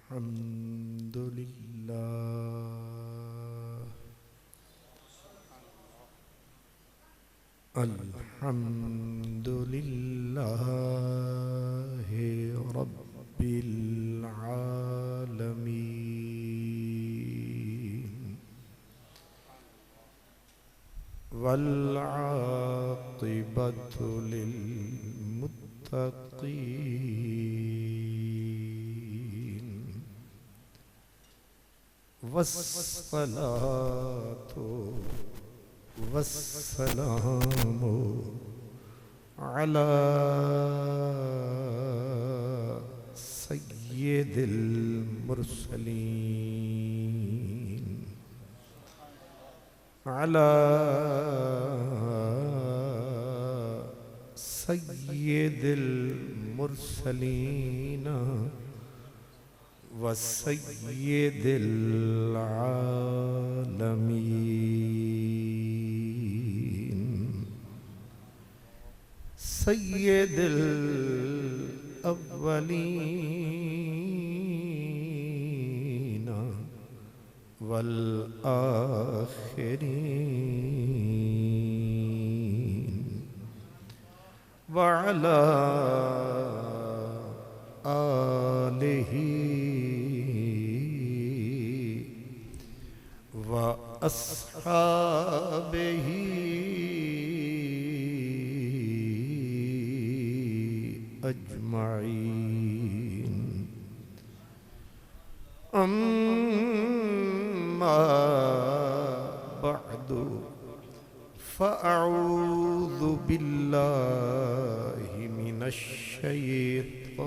अल्हम्दुलिल्लाहि रब्बिल आलमीन वल आक़िबतु लिल मुत्तक़ीन वस्सलातु वस्सलामु अला सय्यिदिल मुरसलीन अला सय्यिदिल मुरसलीन व सय्यिदिल आलमीन सय्यिदिल अव्वलीन वल आखिरीन व अला आलिही व अस्हाबिही अजमईन अम्मा बअदु फ़अऊज़ु बिल्लाहि मिनश शैतानिर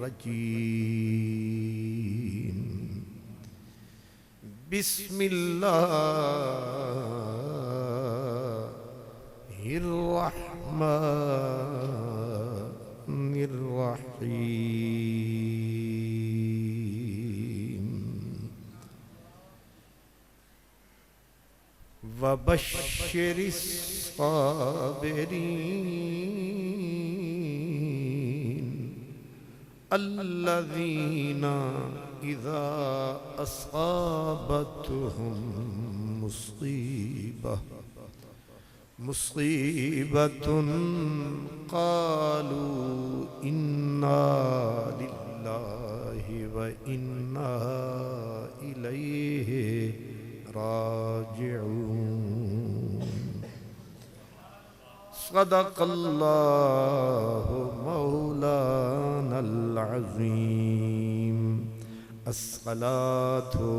रजीम बिस्मिल्लाहिर रहमानिर रहीम वबश्शिरिस साबिरीन अल्लज़ीना इज़ा असाबतहुम मुसीबतुन क़ालू इन्ना लिल्लाहि व इन्ना इलैहि राजिऊन सदक़ल्लाहु मौलानल अज़ीम अस्सलातु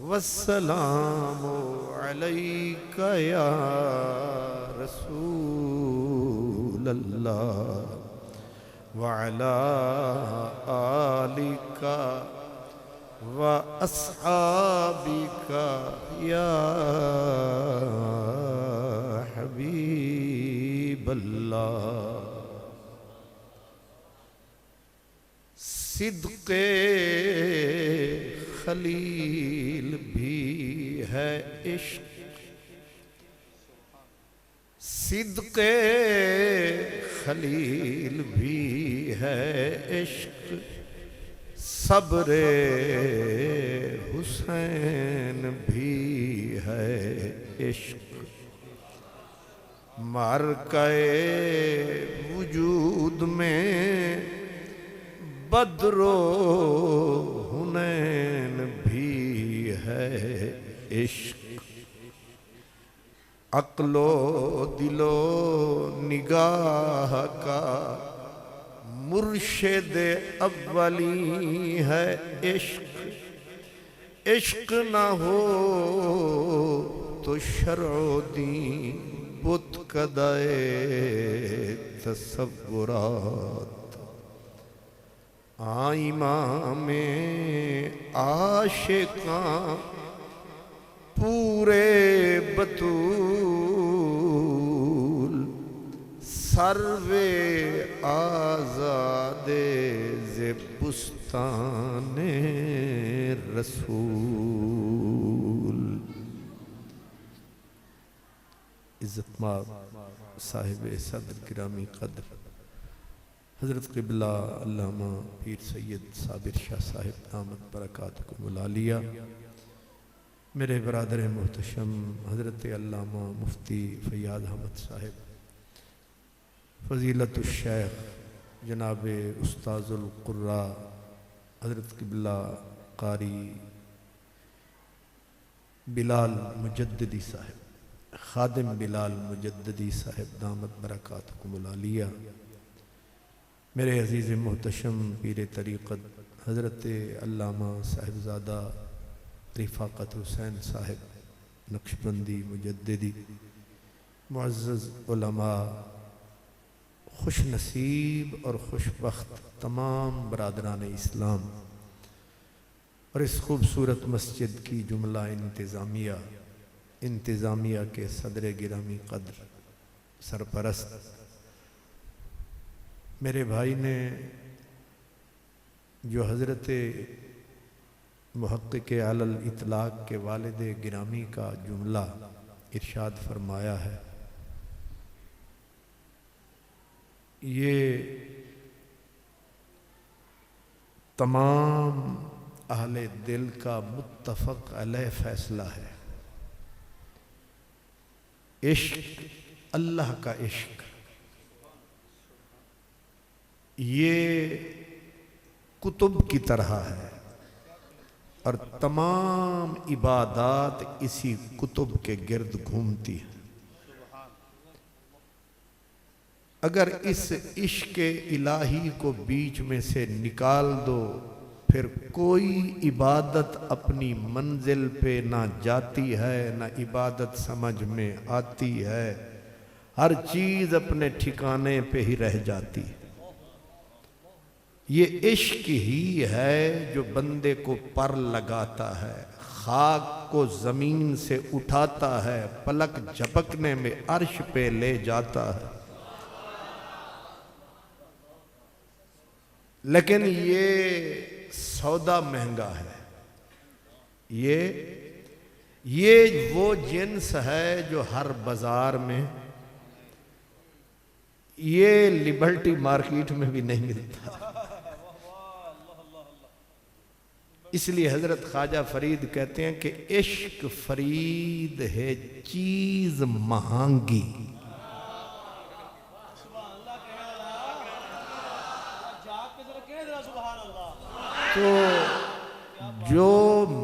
वस्सलामु अलैका या रसूलल्लाह व अला आलिका व अस्हाबिका या हबीबल्लाह सिद्क़े खलील भी है इश्क सिद्क़े खलील भी है इश्क सब्रे हुसैन भी है इश्क मारकाए वजूद में बद्रो हुनैन भी है इश्क अक्लो दिलो निगाह का मुर्शिद अव्वली है इश्क इश्क न हो तो शर्अ-ओ-दी बुत कदाए तसव्वुरात इमामे आशिकां पूरे बतूल सर्वे आज़ादे ज़े बुस्ताने रसूल इज़्ज़तमाब साहिब सदर गिरामी कदर हज़रत क़िबला अल्लामा पीर सैयद साबिर शाह साहिब दामत बरकातुहुमुल आलिया, मेरे बरादर मोहतशम हज़रत अल्लामा मुफ्ती फ़ैयाज़ अहमद साहिब, फ़ज़ीलतुश शेख जनाब उस्ताज़ुल क़ुर्रा हज़रत क़िबला कारी बिलाल मुजद्दिदी साहिब, खादिम बिलाल मुजद्दिदी साहिब दामत बरकातुहुमुल आलिया, मेरे अज़ीज़ मोहतशम पीर तरीक़त हज़रत अल्लामा साहिबज़ादा रिफ़ाक़त हुसैन साहिब नक्शबंदी मुजद्दिदी, मुअज़्ज़ज़ उलमा, खुश नसीब और खुशबख्त तमाम बरादरान इस्लाम और इस खूबसूरत मस्जिद की जुमला इंतज़ामिया के सदर गिरामी क़द्र सरपरस्त मेरे भाई ने जो हज़रत मुहक़्क़िक़ अलल इतलाक़ के वालिद गिरामी का जुमला इरशाद फरमाया है, ये तमाम अहले दिल का मुत्तफ़क़ अलैह फ़ैसला है। इश्क, अल्लाह का इश्क, ये कुतुब की तरह है और तमाम इबादात इसी कुतुब के गिर्द घूमती है। अगर इस इश्क इलाही को बीच में से निकाल दो, फिर कोई इबादत अपनी मंजिल पे ना जाती है, ना इबादत समझ में आती है, हर चीज़ अपने ठिकाने पे ही रह जाती है। ये इश्क ही है जो बंदे को पर लगाता है, खाक को ज़मीन से उठाता है, पलक झपकने में अर्श पे ले जाता है। लेकिन ये सौदा महंगा है। ये वो जिन्स है जो हर बाजार में, ये लिबर्टी मार्केट में भी नहीं मिलता। इसलिए हजरत ख्वाजा फरीद कहते हैं कि इश्क फरीद है चीज महंगी। तो जो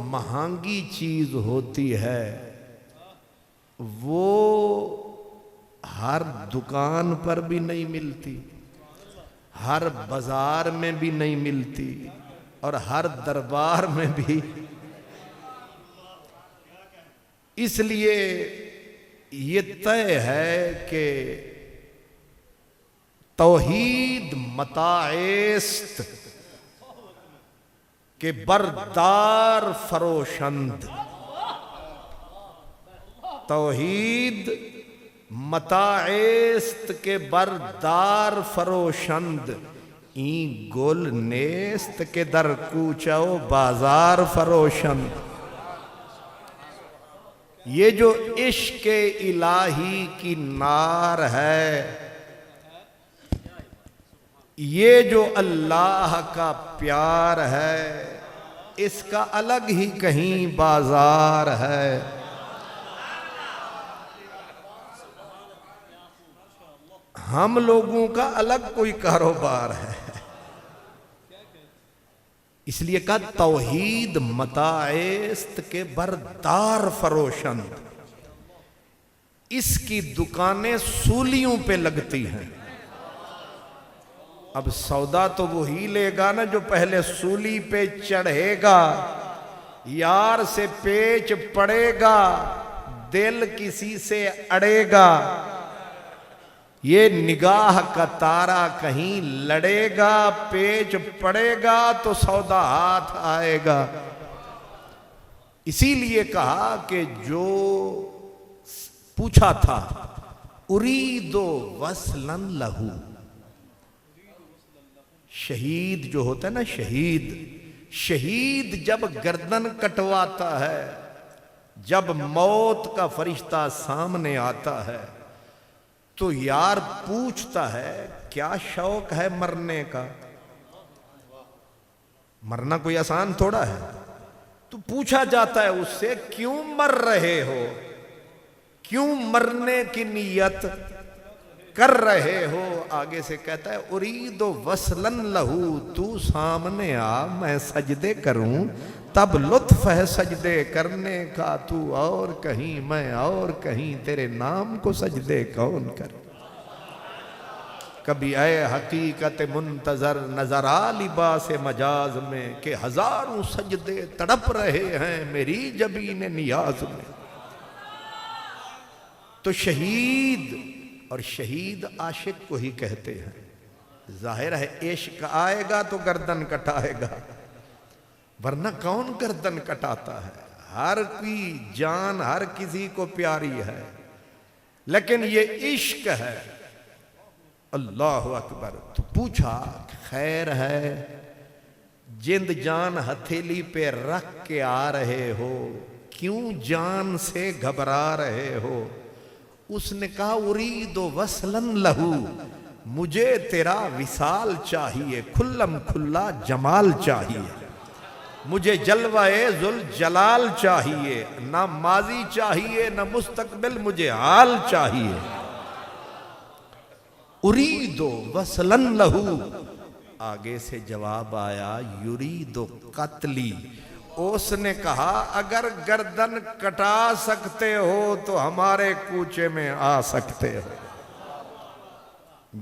महंगी चीज होती है वो हर दुकान पर भी नहीं मिलती, हर बाजार में भी नहीं मिलती और हर दरबार में भी। इसलिए ये तय है कि तौहीद मताएस्त के बरदार फरोशंद, तौहीद मताएस्त के बरदार फरोशंद, ई गुल नेस्त के दर कूचो बाजार फरोशंद। ये जो इश्क इलाही की नार है, ये जो अल्लाह का प्यार है, इसका अलग ही कहीं बाजार है। हम लोगों का अलग कोई कारोबार है। इसलिए कहा तौहीद मताएस्त के बरदार फरोशंद, इसकी दुकानें सूलियों पे लगती हैं। अब सौदा तो वो ही लेगा ना जो पहले सूली पे चढ़ेगा, यार से पेच पड़ेगा, दिल किसी से अड़ेगा, ये निगाह का तारा कहीं लड़ेगा, पेच पड़ेगा तो सौदा हाथ आएगा। इसीलिए कहा कि जो पूछा था उरीदो वसलन लहू, शहीद जो होता है ना, शहीद जब गर्दन कटवाता है, जब मौत का फरिश्ता सामने आता है, तो यार पूछता है क्या शौक है मरने का। मरना कोई आसान थोड़ा है। तो पूछा जाता है उससे क्यों मर रहे हो, क्यों मरने की नियत कर रहे हो। आगे से कहता है उरीदो वसलन लहू, तू सामने आ मैं सजदे करूं तब लुत्फ है सजदे करने का। तू और कहीं मैं और कहीं, तेरे नाम को सजदे कौन कर। कभी ऐ हकीकत मुंतजर नजर आ लिबास मजाज में, के हजारों सजदे तड़प रहे हैं मेरी जबीन नियाज में। तो शहीद, और शहीद आशिक को ही कहते हैं। जाहिर है इश्क आएगा तो गर्दन कटाएगा, वरना कौन गर्दन कटाता है। हर की जान हर किसी को प्यारी है, लेकिन ये इश्क है। अल्लाह अकबर। तो पूछा खैर है, जिंद जान हथेली पे रख के आ रहे हो, क्यों जान से घबरा रहे हो। उसने कहा उरीदो वसलन लहू, मुझे तेरा विसाल चाहिए, खुल्लम खुल्ला जमाल चाहिए। मुझे जलवाए जुल जलाल चाहिए, ना माजी चाहिए ना मुस्तकबिल, मुझे हाल चाहिए। उरीदो वसलन लहू। आगे से जवाब आया युरीदो कत्ली। उसने कहा अगर गर्दन कटा सकते हो तो हमारे कूचे में आ सकते हो।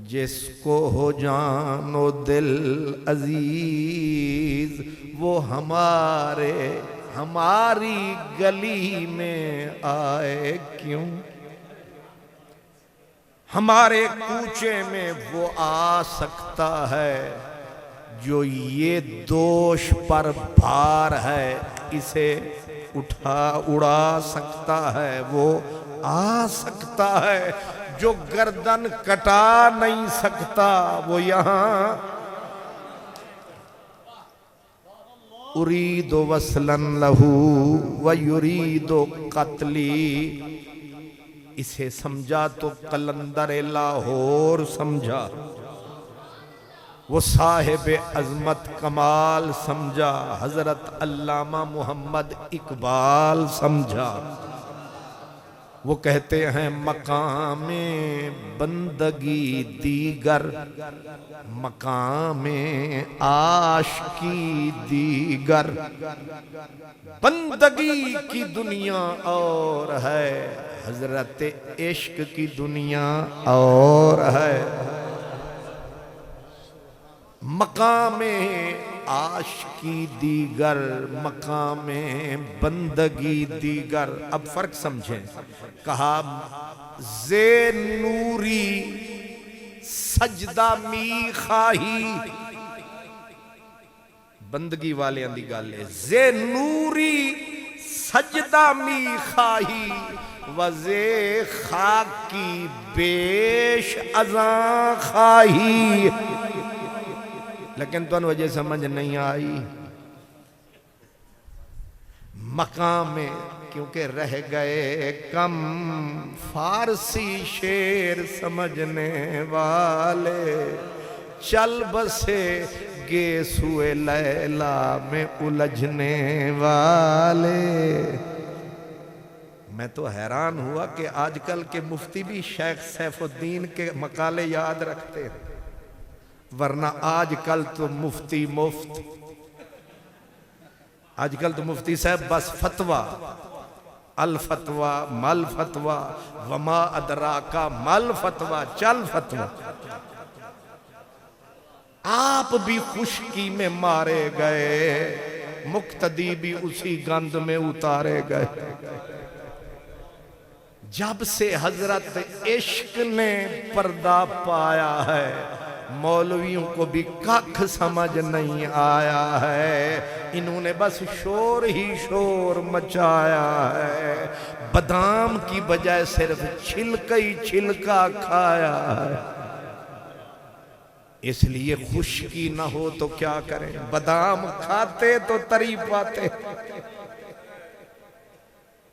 जिसको हो जानो दिल अजीज, वो हमारी गली में आए क्यों। हमारे कूचे में वो आ सकता है जो ये दोष पर भार है, इसे उड़ा सकता है। वो आ सकता है जो गर्दन कटा नहीं सकता, वो यहां। उरीदो वसलन लहू व युरीदो कत्ली। इसे समझा तो कलंदर लाहौर समझा, वो साहिब अजमत कमाल समझा, हजरत अल्लामा मोहम्मद इकबाल समझा। वो कहते हैं मकामे बंदगी दीगर, मकामे आशिकी दीगर। बंदगी की दुनिया और है, हजरत इश्क की दुनिया और है। मकामे आशिकी दीगर, मकामे बंदगी दीगर। अब फर्क समझें। कहा जे नूरी सजदा मी खाही, बंदगी वाले दी गल है। जे नूरी सजदा मी खाही, वजे खाकी बेश अजा खाही। लेकिन तुम वजह समझ नहीं आई। मकाम में क्योंकि रह गए कम फारसी शेर समझने वाले, चल बसे गेसुए लैला में उलझने वाले। मैं तो हैरान हुआ कि आजकल के मुफ्ती भी शेख सैफुद्दीन के मकाले याद रखते हैं, वरना आजकल तो मुफ्ती मुफ्त। आजकल तो मुफ्ती साहब बस फतवा, अल फतवा मल फतवा वमा अदरा का मल फतवा, चल फतवा। आप भी खुशकी में मारे गए, मुक्तदी भी उसी गंद में उतारे गए। जब से हजरत इश्क ने पर्दा पाया है, मौलवियों को भी कख समझ नहीं आया है। इन्होंने बस शोर ही शोर मचाया है, बादाम की बजाय सिर्फ छिलका ही छिलका खाया है। इसलिए खुशकी ना हो तो क्या करें, बादाम खाते तो तरी पाते।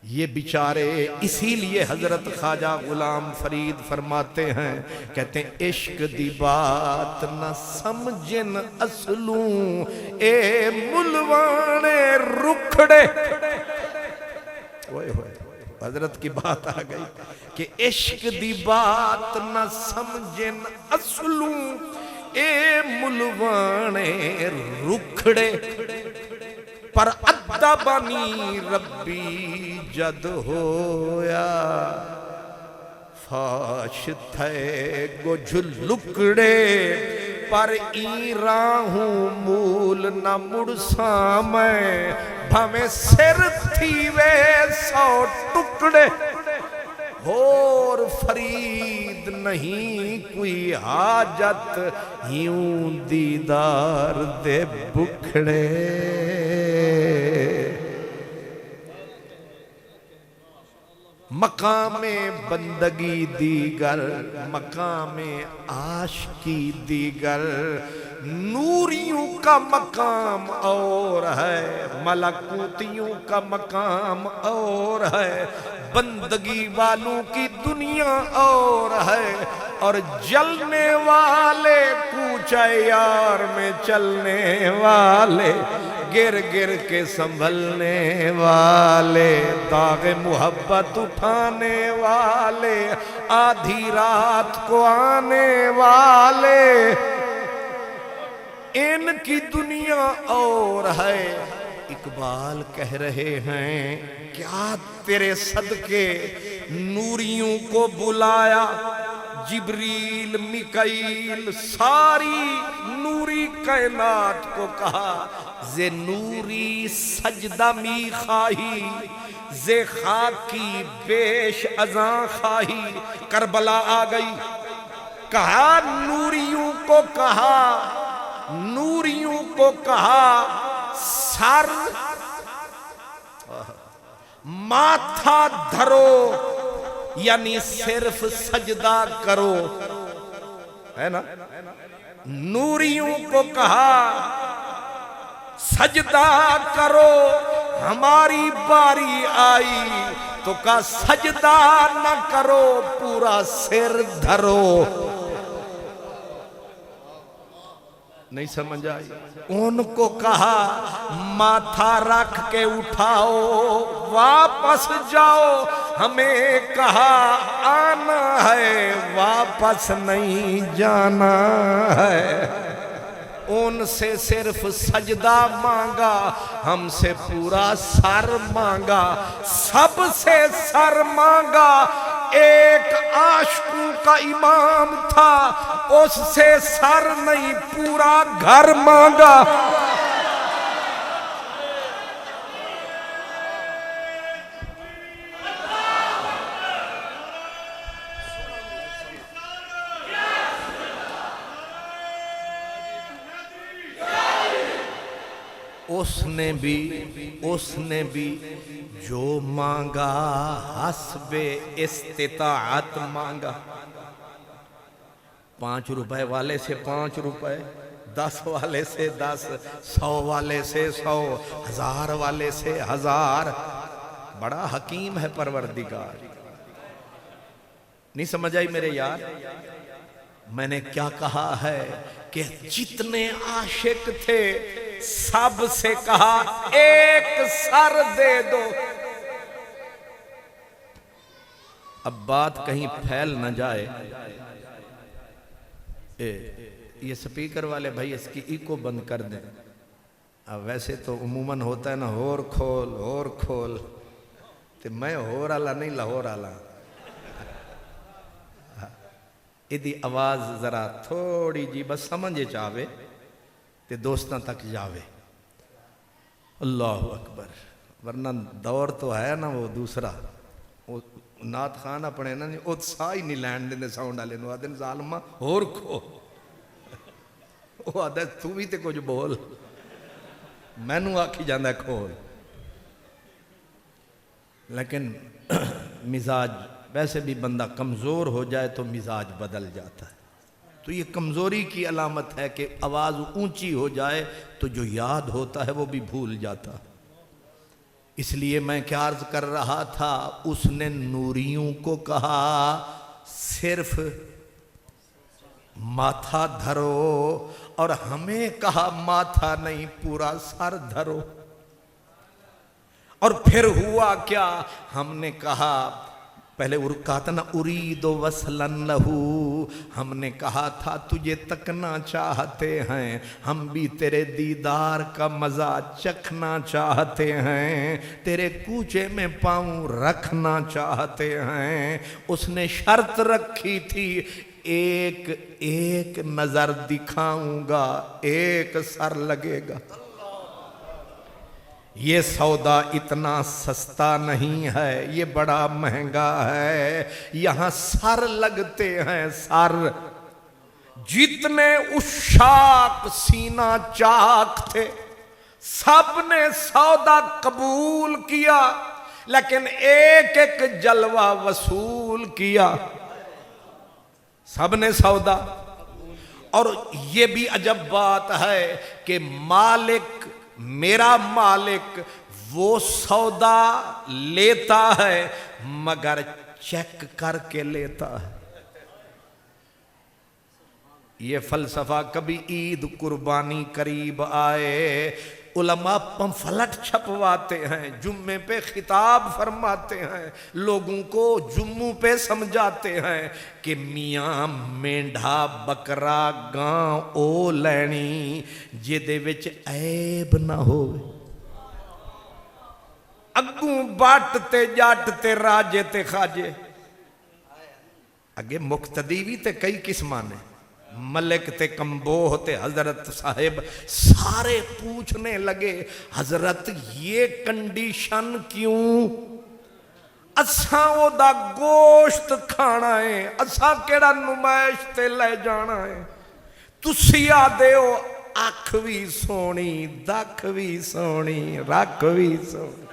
ये बेचारे, इसीलिए हजरत ख्वाजा गुलाम फरीद फरमाते हैं, कहते हैं इश्क दी बात न समझन असलू ए मुलवाने रुखड़े। ओए होए, हजरत की बात आ गई कि इश्क दी बात न समझन असलू ए मुलवाने रुखड़े, पर अदबनी रब्बी जद होया फाश थे गो झुलुकड़े, पर ई राहू मूल न मुड़सा मैं भवे सिर थी वे 100 टुकड़े। और फरीद नहीं कोई हाजत यूं दीदार दे बुखड़े। मकामे बंदगी दीगर मकामे आशिकी दीगर, नूरियों का मकाम और है मलकूतियों का मकाम और है, बंदगी वालों की दुनिया और है, और जलने वाले कूचा यार में चलने वाले, गिर गिर के संभलने वाले, दाग मुहब्बत उठाने वाले, आधी रात को आने वाले, इनकी दुनिया और है। इकबाल कह रहे हैं क्या तेरे सदके नूरियों को बुलाया, जिब्रील मिकाईल सारी नूरी कायनात को कहा, जे नूरी सजदा मी खाही, जे खाकी बेश अज़ा खाही। करबला आ गई, कहा नूरियों को कहा, नूरियों को कहा सर माथा धरो, यानी सिर्फ सजदा करो, है ना। नूरियों को कहा सजदा करो, हमारी बारी आई तो का सजदा न करो, पूरा सिर धरो। नहीं समझ आई। उनको कहा माथा रख के उठाओ वापस जाओ, हमें कहा आना है वापस नहीं जाना है। उनसे सिर्फ सजदा मांगा, हमसे पूरा सर मांगा, सबसे सर मांगा। एक आशिकों का इमाम था, उससे सर नहीं पूरा घर मांगा। उसने भी जो मांगा हस्बे इस्तिताअत मांगा। 5 रुपए वाले से 5 रुपए, 10 वाले से 10, 100 वाले से 100, 1000 वाले से 1000। बड़ा हकीम है परवरदिगार। नहीं समझ आई मेरे यार। मैंने क्या कहा है कि जितने आशिक थे सब से कहा एक सर दे दो। अब बात कहीं फैल न जाए। ये स्पीकर वाले भाई इसकी इको बंद कर दें। अब वैसे तो उमूमन होता है ना होर खोल, तो मैं होर आला नहीं लाहौर आला। इदी आवाज जरा थोड़ी जी बस समझ चावे ते दोस्तों तक जावे। अल्लाह अकबर। वरना दौर तो है ना वो दूसरा, वो नात खान अपने ना उत्साह ही नहीं लैन देंगे साउंड वाले नु। आदन जालमा होर खो, वो आदा तू भी तो कुछ बोल, मैनू आखी जाता खोल। लेकिन मिजाज वैसे भी बंदा कमज़ोर हो जाए तो मिजाज बदल जाता है। तो ये कमज़ोरी की अलामत है कि आवाज़ ऊंची हो जाए तो जो याद होता है वो भी भूल जाता। इसलिए मैं क्या अर्ज कर रहा था, उसने नूरियों को कहा सिर्फ माथा धरो, और हमें कहा माथा नहीं पूरा सर धरो। और फिर हुआ क्या, हमने कहा पहले उरकातना उरीदो वसलन लहू, हमने कहा था तुझे तकना चाहते हैं, हम भी तेरे दीदार का मजा चखना चाहते हैं, तेरे कूचे में पाँव रखना चाहते हैं। उसने शर्त रखी थी, एक एक नजर दिखाऊंगा, एक सर लगेगा। ये सौदा इतना सस्ता नहीं है, ये बड़ा महंगा है। यहां सर लगते हैं, सर। जितने उशाक सीना चाक थे सबने सौदा कबूल किया, लेकिन एक एक जलवा वसूल किया। सबने सौदा। और ये भी अजब बात है कि मालिक, मेरा मालिक वो सौदा लेता है मगर चेक करके लेता है। ये फलसफा कभी ईद कुर्बानी करीब आए, उलमा पंफलट छपवाते हैं, जुम्मे पे खिताब फरमाते हैं, लोगों को जुम्मू पे समझाते हैं कि मियाँ मेंढा बकरा गां ओ लैनी जिदे विच ऐब ना होवे। अगू बट ते जट ते राजे ते खाजे, अगे मुक्तदी भी ते कई किस्मां ने, मलिक ते कम्बोह ते हजरत साहिब, सारे पूछने लगे हजरत ये कंडीशन क्यों, असा ओदा गोश्त खाना है, असा केड़ा नुमाइश ते ले जाना है। तुसी आदे हो अख भी सोनी, दख भी सोनी, रख भी सोनी।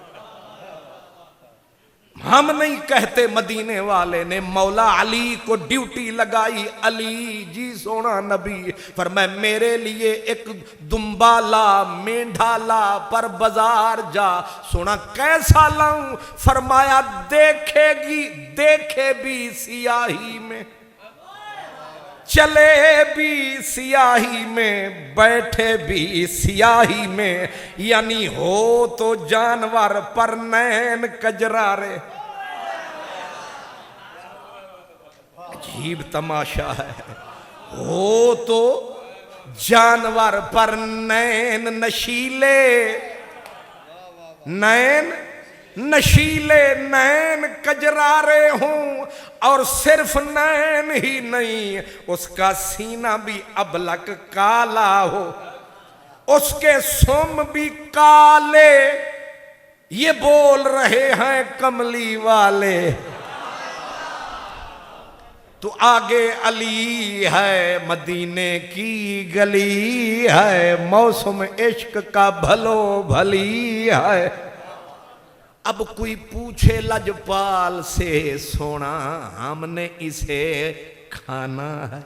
हम नहीं कहते, मदीने वाले ने मौला अली को ड्यूटी लगाई, अली जी सोना नबी फरमाए मेरे लिए एक दुम्बा ला, मेंढा ला, पर बाजार जा। सोना कैसा लाऊं? फरमाया देखेगी, देखे भी सियाही में, चले भी सियाही में, बैठे भी सियाही में, यानी हो तो जानवर पर नैन कजरारे। अजीब तमाशा है, हो तो जानवर पर नैन नशीले, नैन नशीले, नैन कजरारे हूं। और सिर्फ नैन ही नहीं, उसका सीना भी अबलक काला हो, उसके सुम भी काले। ये बोल रहे हैं कमली वाले, तो आगे अली है, मदीने की गली है, मौसम इश्क का भलो भली है। अब कोई पूछे लजपाल से, सोना हमने इसे खाना है,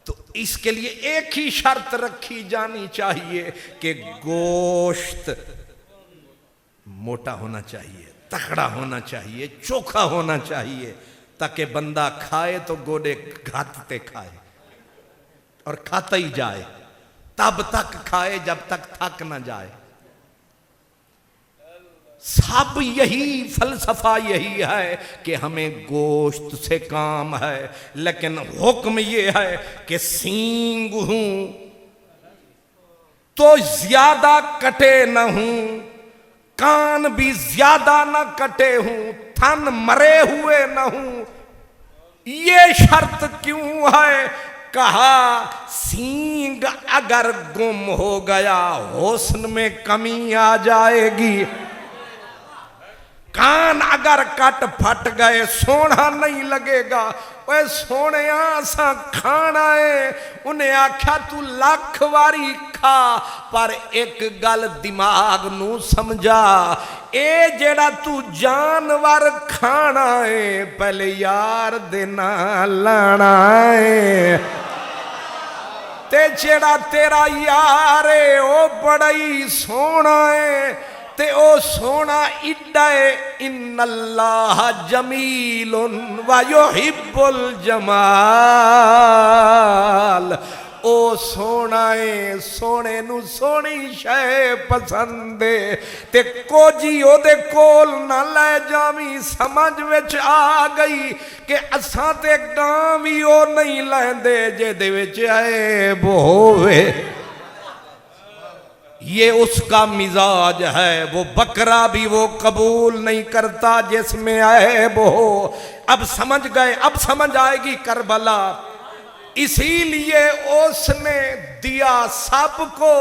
तो इसके लिए एक ही शर्त रखी जानी चाहिए कि गोश्त मोटा होना चाहिए, तगड़ा होना चाहिए, चोखा होना चाहिए, ताकि बंदा खाए तो गोडे घाटते खाए और खाता ही जाए, तब तक खाए जब तक थक ना जाए। सब यही फलसफा यही है कि हमें गोश्त से काम है, लेकिन हुक्म ये है कि सींग हूं तो ज्यादा कटे न हूं, कान भी ज्यादा न कटे हूं, थन मरे हुए न हूं। ये शर्त क्यों है? कहा सींग अगर गुम हो गया हुस्न में कमी आ जाएगी, कान अगर कट फट गए सोना नहीं लगेगा। ओए सोने सा खाना है, उन्हें आख्या तू लख वारी खा, पर एक गल दिमाग नू समझा, ए जेड़ा तू जानवर खाना है पहले यार दे ना लाना है, ते जेड़ा तेरा यार है ओ बड़ा ही सोना है, ते ओ सोना इड्डा है, इन्नल्लाह जमीलुन व युहिब्बुल जमाल। ओ सोना है, सोने नू सोनी शै पसंद है, ते कोजी ओदे कोल ना ले जावी। समझ विच आ गई कि असां ते गां भी ओ नहीं लैंदे जेदे विच ऐब होवे। ये उसका मिजाज है, वो बकरा भी वो कबूल नहीं करता जिसमें ऐब हो। अब समझ गए, अब समझ आएगी करबला। इसीलिए उसने दिया सबको,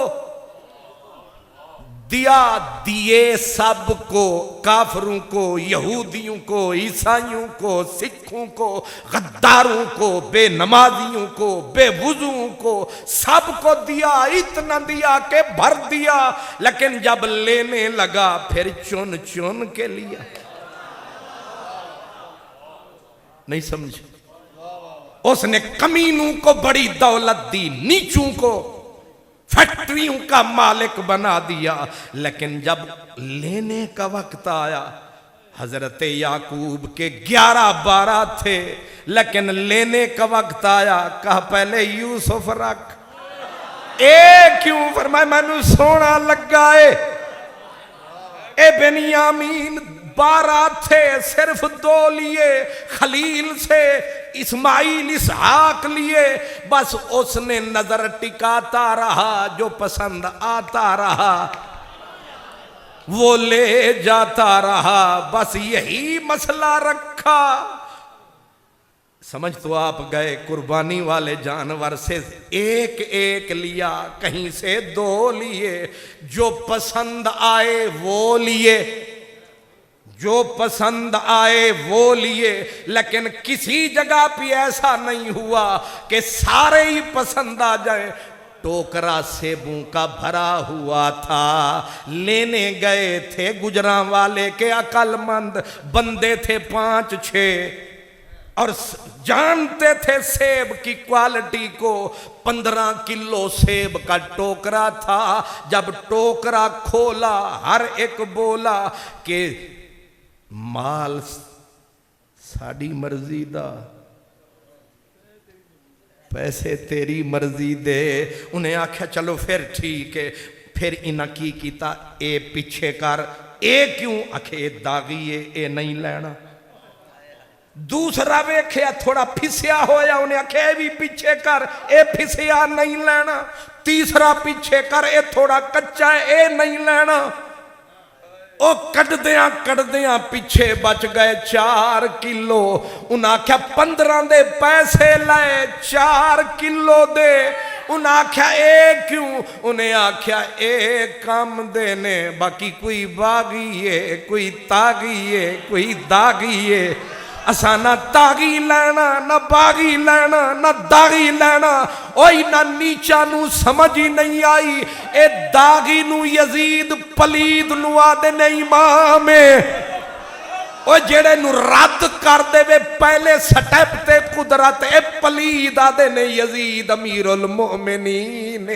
दिया दिए सबको, काफरों को, यहूदियों को, ईसाइयों को, सिखों को, गद्दारों को, बेनमाजियों को, बेवुजुओं को, सबको दिया। इतना दिया कि भर दिया, लेकिन जब लेने लगा फिर चुन चुन के लिया। नहीं समझे? उसने कमीनों को बड़ी दौलत दी, नीचों को फैक्ट्रियों का मालिक बना दिया। लेकिन जब लेने का वक्त आया, हजरत याकूब के 11-12 थे, लेकिन लेने का वक्त आया, कहा पहले यूसुफ रख। ए क्यों? फरमाया मैनू सोना लगा है। ए बेनियामीन 12 थे, सिर्फ 2 लिए, खलील से इस्माइल इसहाक लिए। बस उसने नजर टिकाता रहा, जो पसंद आता रहा वो ले जाता रहा। बस यही मसला रखा। समझ तो आप गए, कुर्बानी वाले जानवर से एक एक लिया, कहीं से 2 लिए, जो पसंद आए वो लिए, जो पसंद आए वो लिए। लेकिन किसी जगह भी ऐसा नहीं हुआ कि सारे ही पसंद आ जाए। टोकरा सेबों का भरा हुआ था, लेने गए थे गुजरांवाले के अक्लमंद बंदे थे 5-6, और जानते थे सेब की क्वालिटी को। 15 किलो सेब का टोकरा था। जब टोकरा खोला, हर एक बोला कि माल साड़ी मर्जी दा, पैसे तेरी मर्जी दे। उन्हें आख्या चलो फिर ठीक है। फिर इन्हें की कीता, ए पिछे कर। ए क्यों? आखे दागी है, ए नहीं लेना। दूसरा वेख्या थोड़ा फिसिया होया, उन्हें आख्या भी पीछे कर, ए फिसिया नहीं लेना। तीसरा पीछे कर, ए थोड़ा कच्चा है, ए नहीं लेना। ओ कटदिया पीछे बच गए 4 किलो। उन्हें आख्या 15 दे पैसे लाए, 4 किलो दे। उन्हें आख्या ए क्यों? उन्हें आख्या ए काम देने, बाकी कोई बागी है, कोई तागी है, कोई दागी है। असा ना तागी लेना, ना बागी लेना, ना दागी लेना। ओई ना नीचा नू समझ ही नहीं आई। ए दागी नू यजीद पलीद नू आदे ने इमाम है। ओ जेड़े नू रद्द कर देवे पहले स्टेप ते कुदरत, ए पलीद आदे ने यजीद अमीरुल मोमिनीन।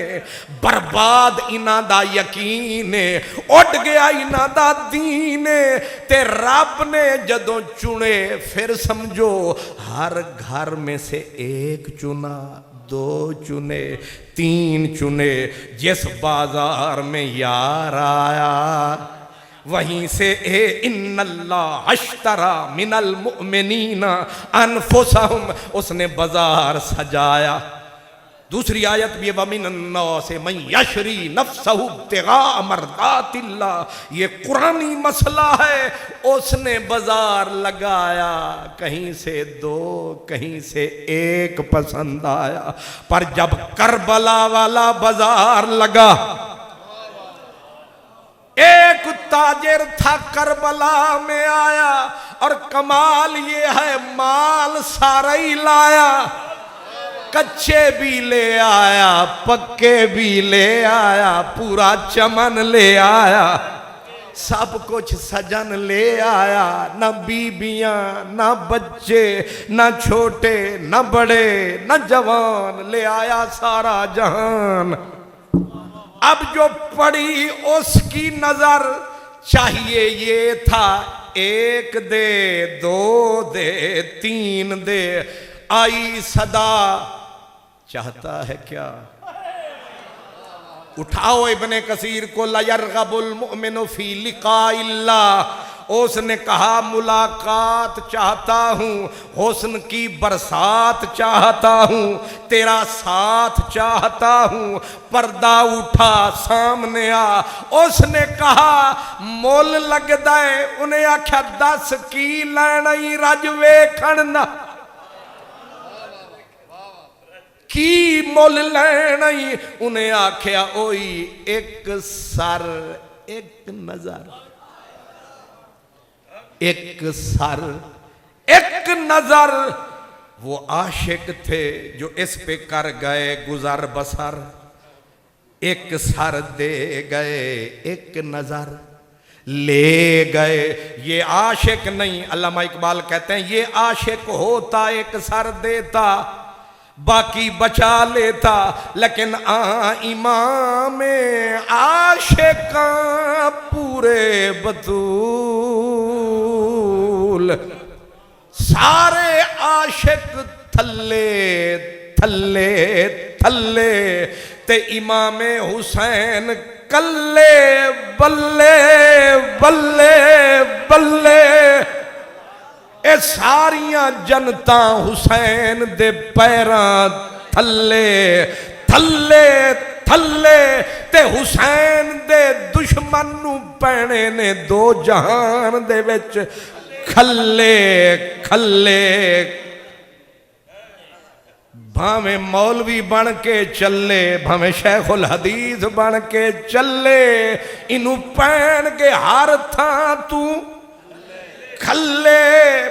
बर्बाद इना दा यकीन है, उड़ गया इना दा दीन है। ते रब ने जदों चुने, फिर समझो हर घर में से 1 चुना, 2 चुने, 3 चुने। जिस बाजार में यार आया वहीं से ए इन्नल्लाह अश्तरा मिनल मुमिनीना अनफुसहुम, उसने बाजार सजाया। दूसरी आयत भी वमिनन्नास मन यशरी नफ्सहु इब्तिगा मर्दातिल्लाह। ये कुरानी मसला है। उसने बाजार लगाया, कहीं से 2, कहीं से 1 पसंद आया। पर जब करबला वाला बाजार लगा, एक ताजिर था करबला में आया, और कमाल ये है माल सारा ही लाया। कच्चे भी ले आया, पक्के भी ले आया, पूरा चमन ले आया, सब कुछ सजन ले आया। न बीबियां, न बच्चे, न छोटे, न बड़े, न जवान, ले आया सारा जहान। अब जो पड़ी उसकी नजर चाहिए ये था, एक दे, दो दे, तीन दे, आई सदा, चाहता है क्या? उठाओ इब्ने कसीर को, ला यरगबुल मुमिनु फी लिकाइल्लाह। उसने कहा मुलाकात चाहता हूँ, हुस्न की बरसात चाहता हूँ, तेरा साथ चाहता हूँ। पर्दा उठा, सामने आ, उसने कहा मोल लगदा है। उन्हें आख्या 10 की लैनी रज वेखण ना, की मुल लैनी। उन्हें आख्या ओई एक सर एक नजर, एक सर एक नजर। वो आशिक थे जो इस पे कर गए गुजर बसर। एक सर दे गए, एक नजर ले गए। ये आशिक नहीं, अल्लामा इकबाल कहते हैं ये आशिक होता एक सर देता, बाकी बचा लेता। लेकिन इमाम आशिका पूरे बतूल, सारे आशिक थल्ले थल्ले थल्ले, ते इमाम हुसैन कल्ले बल्ले बल्ले बल्ले। ए सारियां जनता हुसैन दे पैरां थल्ले थल्ले थल्ले, ते हुसैन दे दुश्मन नू पैणे ने दो जहान दे विच खल्ले खल्ले। भावें मौलवी बन के चले, भावें शेखुल हदीस बन के चले, इनू पैण के हर थां तू खल्ले।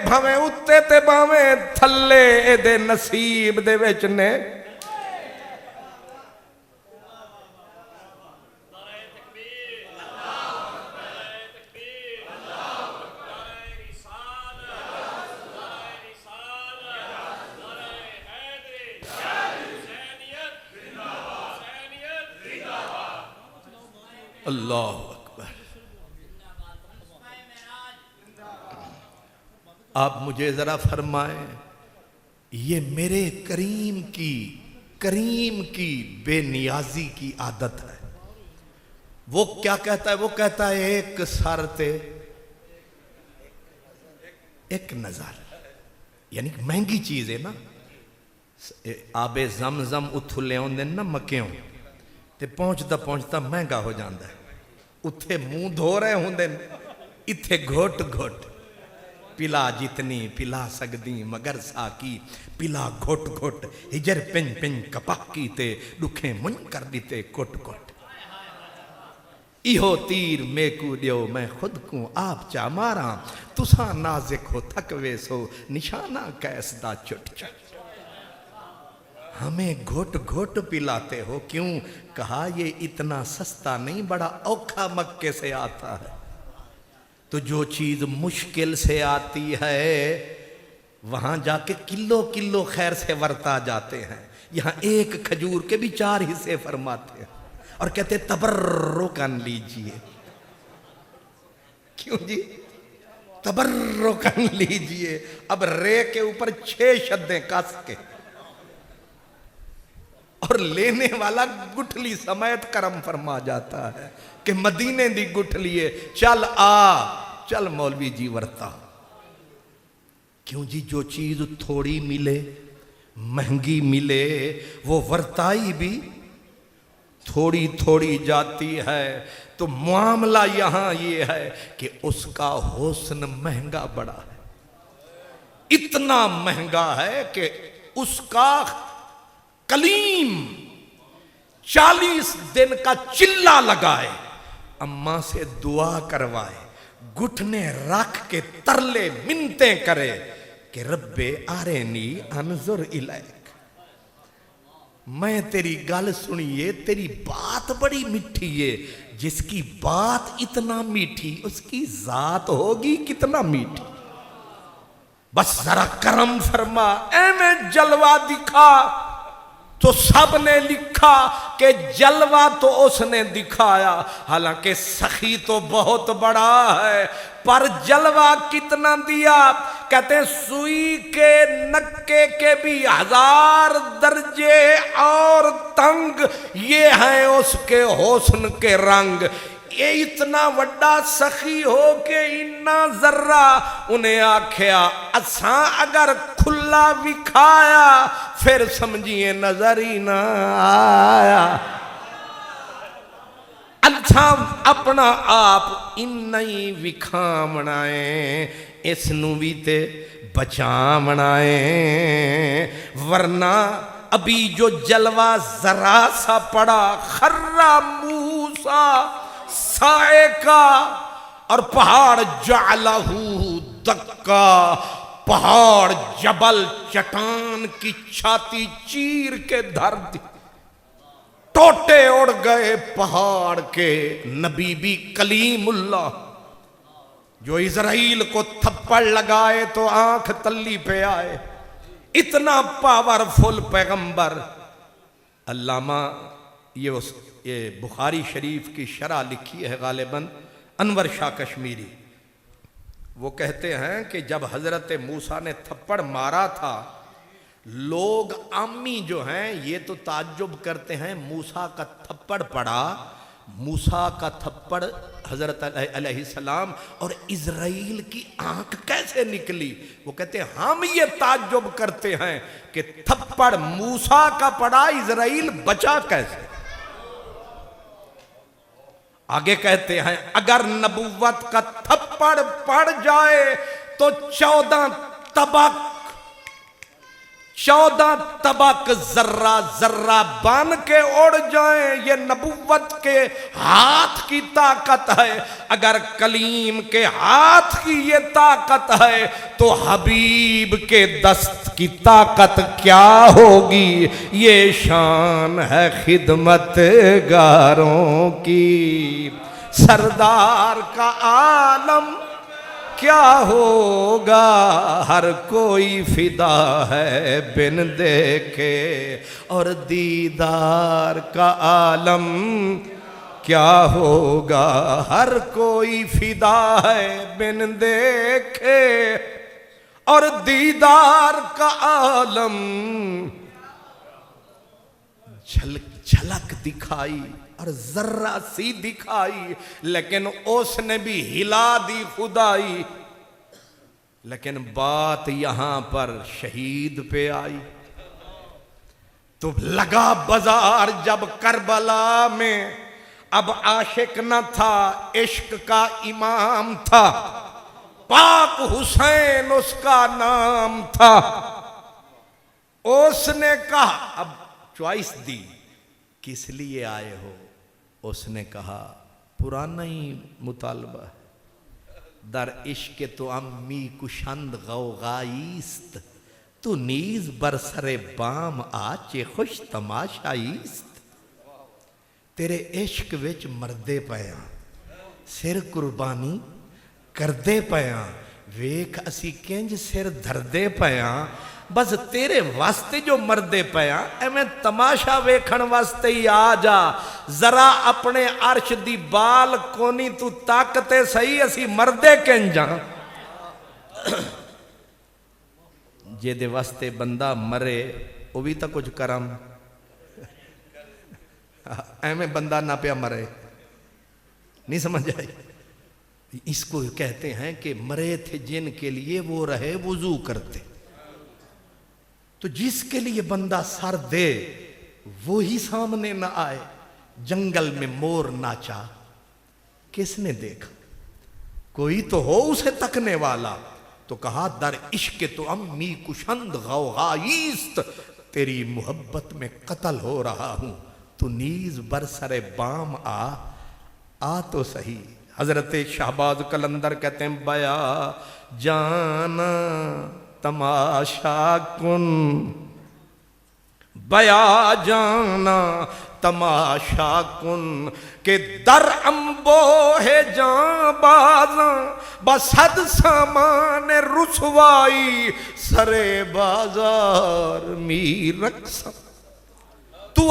भावें उत्ते ते भावें थल्ले, एदे नसीब दे विच ने। अल्लाह अकबर। आप मुझे जरा फरमाएं, ये मेरे करीम की बेनियाजी की आदत है। वो क्या कहता है? वो कहता है एक सर ते एक नजर, यानी महंगी चीज है ना। आबे जमजम उथों ले आउंदे ना मक्यों, ते पहुंचता पहुंचता महंगा हो जाता है। उत्थे मुंह धो रहे होंदे, इत्थे घुट घुट। पिला जितनी पिला सकदी मगर साकी, पिला घुट घुट। हिजर पिंज पिंज कपाकी ते दुखे मुंह कर दीते कुट कुट। इहो तीर मेकू दियो मैं खुद को आप चा मारा, तुसा नाजिक हो थक वेसो निशाना कैसदा चुट चुट। हमें घोट घोट पिलाते हो क्यों? कहा ये इतना सस्ता नहीं, बड़ा औखा मक्के से आता है। तो जो चीज मुश्किल से आती है वहां जाके किलो किलो खैर से वरता जाते हैं। यहां एक खजूर के भी 4 हिस्से फरमाते हैं और कहते तबर्रुकन लीजिए। क्यों जी? तबर्रुकन लीजिए। अब रे के ऊपर 6 शब्दें कस के, और लेने वाला गुठली समेत करम फरमा जाता है कि मदीने दी गुठलीए चल आ, चल मौलवी जी वरता। क्यों जी? जो चीज थोड़ी मिले, महंगी मिले, वो वरताई भी थोड़ी थोड़ी जाती है। तो मामला यहां ये है कि उसका हुस्न महंगा बड़ा है, इतना महंगा है कि उसका कलीम 40 दिन का चिल्ला लगाए, अम्मा से दुआ करवाए, घुटने रख के तरले मिन्नते करे कि रब्बे आरेनी अनजुर इलैक। मैं तेरी गल सुनिए, तेरी बात बड़ी मीठी है। जिसकी बात इतना मीठी उसकी जात होगी कितना मीठी। बस जरा करम फरमा, ऐਵੇਂ जलवा दिखा तो सब ने लिखा कि जलवा तो उसने दिखाया, हालांकि सखी तो बहुत बड़ा है, पर जलवा कितना दिया। कहते हैं सुई के नक्के के भी 1000 दर्जे और तंग, ये हैं उसके हुस्न के रंग। ये इतना वड्डा सखी हो के इन्ना जर्रा, उन्हें आख्या असा अगर खुला विखाया फिर समझिए नजर ही ना आया। अच्छा अपना आप इन्ना ही विखावनाए, इसनू भी ते बचावनाए, वरना अभी जो जलवा जरा सा पड़ा, खर्रा मूसा साएका, और पहाड़ जालहू दक्का, पहाड़ जबल चट्टान की छाती चीर के धर दी, टोटे उड़ गए पहाड़ के। नबी भी कलीमुल्लाह जो इजराइल को थप्पड़ लगाए तो आंख तल्ली पे आए, इतना पावरफुल पैगंबर। अल्लामा ये बुखारी शरीफ की शरह लिखी है गालिबन अनवर शाह कश्मीरी, वो कहते हैं कि जब हजरत मूसा ने थप्पड़ मारा था, लोग आमी जो हैं ये तो ताज्जुब करते हैं, मूसा का थप्पड़ पड़ा, मूसा का थप्पड़ हजरत अलैहिस्सलाम और इजराइल की आंख कैसे निकली। वो कहते हैं हम ये ताज्जुब करते हैं कि थप्पड़ मूसा का पड़ा, इजराइल बचा कैसे। आगे कहते हैं अगर नबुव्वत का थप्पड़ पड़ जाए तो 14 तबक जर्रा जर्रा बन के उड़ जाए। ये नबुव्वत के हाथ की ताकत है। अगर कलीम के हाथ की ये ताकत है तो हबीब के दस्त की ताकत क्या होगी। ये शान है खिदमत गारों की, सरदार का आलम क्या होगा। हर कोई फिदा है बिन देखे और दीदार का आलम क्या होगा। हर कोई फिदा है बिन देखे और दीदार का आलम। झलक दिखाई और जर्रा सी दिखाई, लेकिन उसने भी हिला दी खुदाई। लेकिन बात यहां पर शहीद पे आई तो लगा बाजार जब करबला में। अब आशिक न था, इश्क का इमाम था, पाक हुसैन उसका नाम था। उसने कहा, अब चॉइस दी, किस लिए आए हो। उसने कहा पुराना ही मुतालबा है, दर इश्क तो अम्मी कुशंद गौगाईस्त, तू नीज बरसरे बाम आचे खुश तमाशाईस्त। तेरे इश्क विच मरदे पया, सिर कुर्बानी करदे पया, वेख असी किंज सिर धरदे पया। बस तेरे वास्ते जो मरदे पया, एवें तमाशा वेखण वास्ते ही आ जा। जरा अपने अर्श दी बाल कोनी तू ताकते सही, असी मरदे किंजा। जेदे वास्ते बंदा मरे वो भी तो कुछ करम, एवें बंदा ना पिया मरे, नहीं समझ आई। इसको कहते हैं कि मरे थे जिनके लिए वो रहे वुजू करते। तो जिसके लिए बंदा सर दे वो ही सामने ना आए। जंगल में मोर नाचा, किसने देखा, कोई तो हो उसे तकने वाला। तो कहा दर इश्क तो अम्मी कुशंद गौगाईस्त, तेरी मोहब्बत में कत्ल हो रहा हूं, तू नीज बरसरे बाम आ तो सही। हजरत शाहबाज कलंदर कहते हैं बया जाना तमाशा कुन, बया जाना तमाशा कुन, के दर अम्बो है जां बाजा, बसद सामान रुसवाई, सरे बाजार मी रक्सा। तू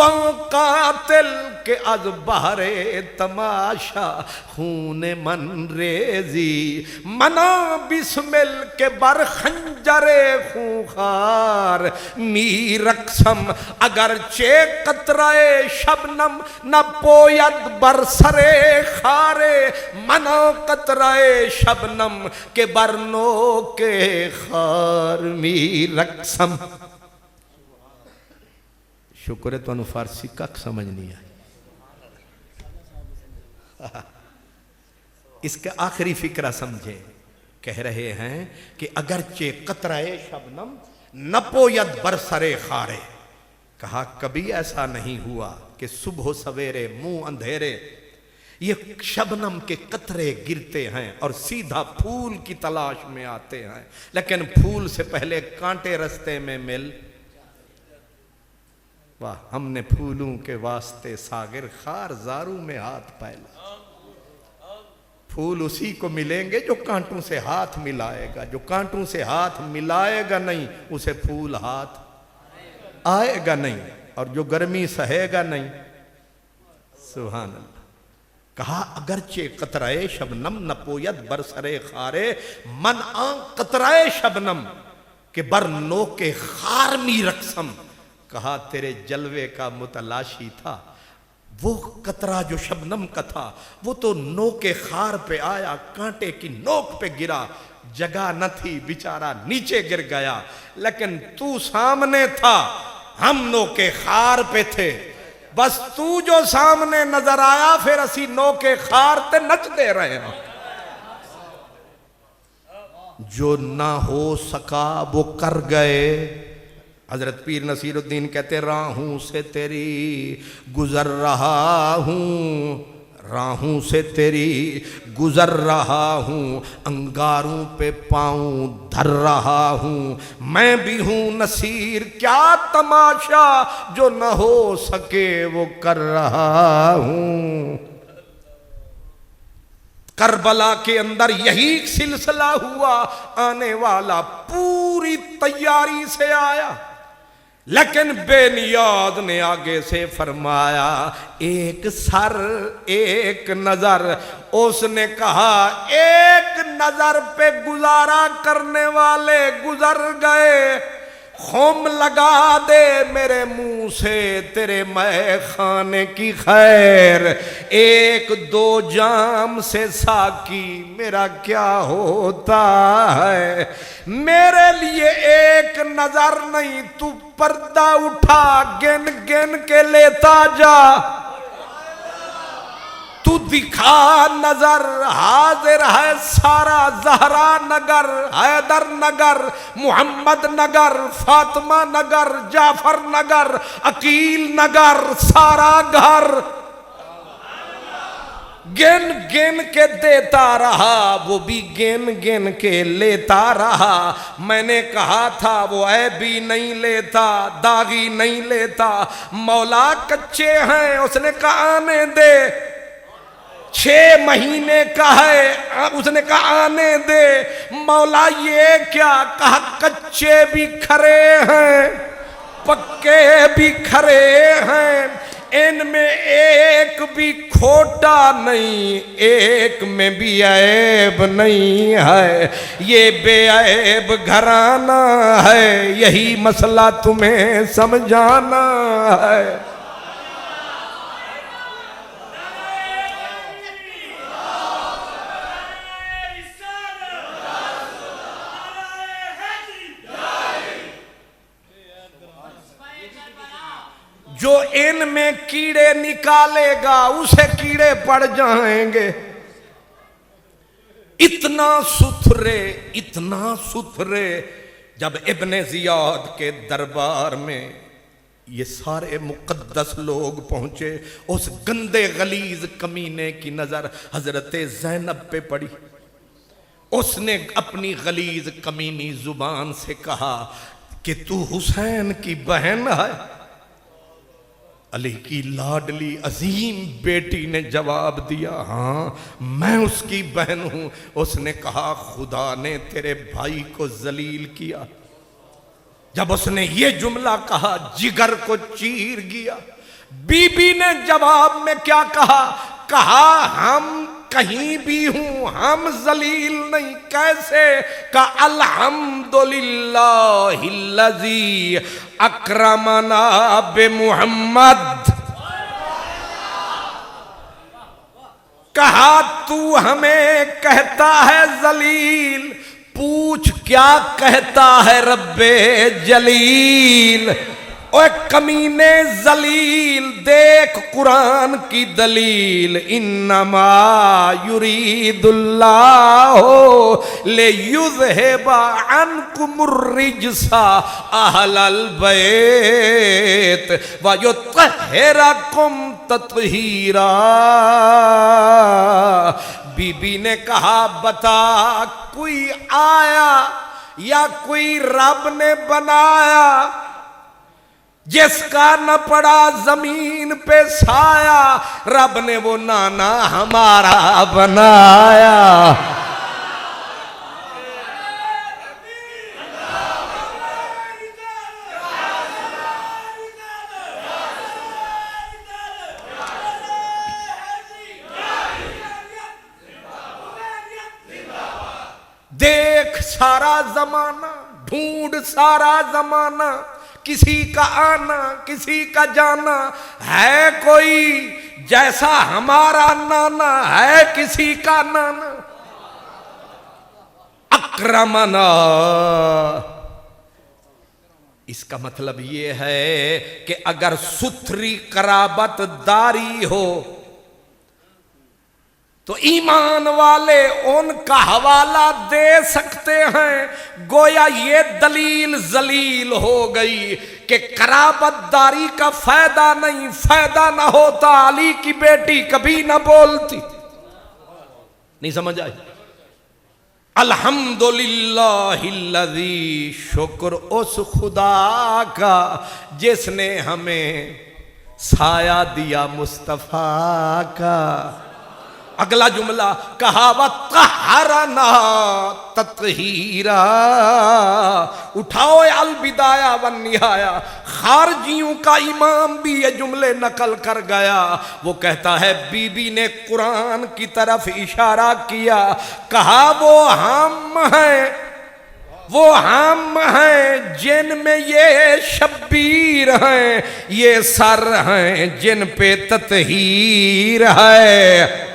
कातिल के अज बहरे तमाशा खून मन रेजी मना बिस्मिल के बर खंजरे खूंखार मी रक्सम अगर चे कतराए शबनम न पोयद बरसरे खारे मना कतराए शबनम के बरनो के खार मी रक्सम। शुक्र है तुहानू फारसी कख समझ नहीं आई। इसका आखिरी फिक्रा समझे। कह रहे हैं कि अगरचे कतराए शबनम नपोयद बरसरे खारे। कहा कभी ऐसा नहीं हुआ कि सुबह सवेरे मुंह अंधेरे ये शबनम के कतरे गिरते हैं और सीधा फूल की तलाश में आते हैं, लेकिन फूल से पहले कांटे रास्ते में मिल। वाह, हमने फूलों के वास्ते सागिर खार जारू में हाथ फैला। फूल उसी को मिलेंगे जो कांटों से हाथ मिलाएगा। जो कांटों से हाथ मिलाएगा नहीं उसे फूल हाथ आएगा नहीं, और जो गर्मी सहेगा नहीं। सुभान अल्लाह। कहा अगरचे कतराए शबनम नपोयद बरसरे खारे मन आंख कतराए शबनम के बर नो के खार मी रक्सम। कहा तेरे जलवे का मुतलाशी था। वो कतरा जो शबनम का था वो तो नोक के खार पे आया, कांटे की नोक पे गिरा, जगह न थी, बेचारा नीचे गिर गया। लेकिन तू सामने था, हम नोक के खार पे थे। बस तू जो सामने नजर आया फिर असी नोक के खार ते नच दे रहे हैं। जो ना हो सका वो कर गए। हजरत पीर नसीरुद्दीन कहते राहों से तेरी गुजर रहा हूँ, राहों से तेरी गुजर रहा हूँ, अंगारों पे पाँव धर रहा हूँ। मैं भी हूँ नसीर, क्या तमाशा जो न हो सके वो कर रहा हूँ। करबला के अंदर यही सिलसिला हुआ। आने वाला पूरी तैयारी से आया, लेकिन बेनियाद ने आगे से फरमाया एक सर एक नजर। उसने कहा एक नजर पे गुजारा करने वाले गुजर गए, खुम लगा दे मेरे मुंह से तेरे मैं खाने की खैर। एक दो जाम से साकी मेरा क्या होता है। मेरे लिए एक नजर नहीं, तू पर्दा उठा गिन गिन के लेता जा। तू दिखा नजर, हाजिर है सारा जहरा नगर, हैदर नगर, मोहम्मद नगर, फातिमा नगर, जाफर नगर, अकील नगर, सारा घर गिन गिन के देता रहा, वो भी गिन गिन के लेता रहा। मैंने कहा था वो ऐबी नहीं लेता, दागी नहीं लेता। मौला कच्चे हैं, उसने कहा आने दे। 6 महीने का है, उसने कहा आने दे। मौला ये क्या? कहा कच्चे भी खरे हैं, पक्के भी खरे हैं, इनमें एक भी खोटा नहीं, एक में भी ऐब नहीं है। ये बेऐब घराना है, यही मसला तुम्हें समझाना है। जो इनमें कीड़े निकालेगा उसे कीड़े पड़ जाएंगे। इतना सुथरे जब इब्ने जियाद के दरबार में ये सारे मुकद्दस लोग पहुंचे, उस गंदे गलीज कमीने की नजर हजरत ज़ैनब पे पड़ी। उसने अपनी गलीज कमीनी जुबान से कहा कि तू हुसैन की बहन है। अली की लाडली अजीम बेटी ने जवाब दिया, हाँ मैं उसकी बहन हूं। उसने कहा खुदा ने तेरे भाई को जलील किया। जब उसने ये जुमला कहा जिगर को चीर गया। बीबी ने जवाब में क्या कहा? कहा हम कहीं भी हूं, हम जलील नहीं। कैसे? का अल्हम्दुलिल्लाहिल्लज़ी अक्रमना बे मुहम्मद। कहा तू हमें कहता है जलील, पूछ क्या कहता है रब्बे जलील। ओए कमीने जलील, देख कुरान की दलील। इन्नमा युरीदुल्लाहु ले युज़हिबा अन्कुमुर रिज्सा अहलल बैत व युत्तहिरकुम तत्हीरा। बीबी ने कहा बता, कोई आया या कोई रब ने बनाया जिसका न पड़ा जमीन पे साया? रब ने वो नाना हमारा बनाया। देख सारा जमाना, ढूंढ सारा जमाना, किसी का आना किसी का जाना। है कोई जैसा हमारा नाना? है किसी का नाना? अक्रमना, इसका मतलब ये है कि अगर सुथरी कराबतदारी हो तो ईमान वाले उनका हवाला दे सकते हैं। गोया ये दलील जलील हो गई कि कराबतदारी का फायदा नहीं। फायदा ना होता अली की बेटी कभी ना बोलती। नहीं समझ आई? अल्हम्दुलिल्लाहिल्लज़ी, शुक्र उस खुदा का जिसने हमें साया दिया मुस्तफा का। अगला जुमला कहा वत्तहरना तत्हीरा। उठाओ अलबिदाया वन निहाया। खारजियों का इमाम भी ये जुमले नकल कर गया। वो कहता है बीबी ने कुरान की तरफ इशारा किया, कहा वो हम हैं जिनमें ये शब्बीर हैं, ये सर हैं जिन पे तत्हीर है।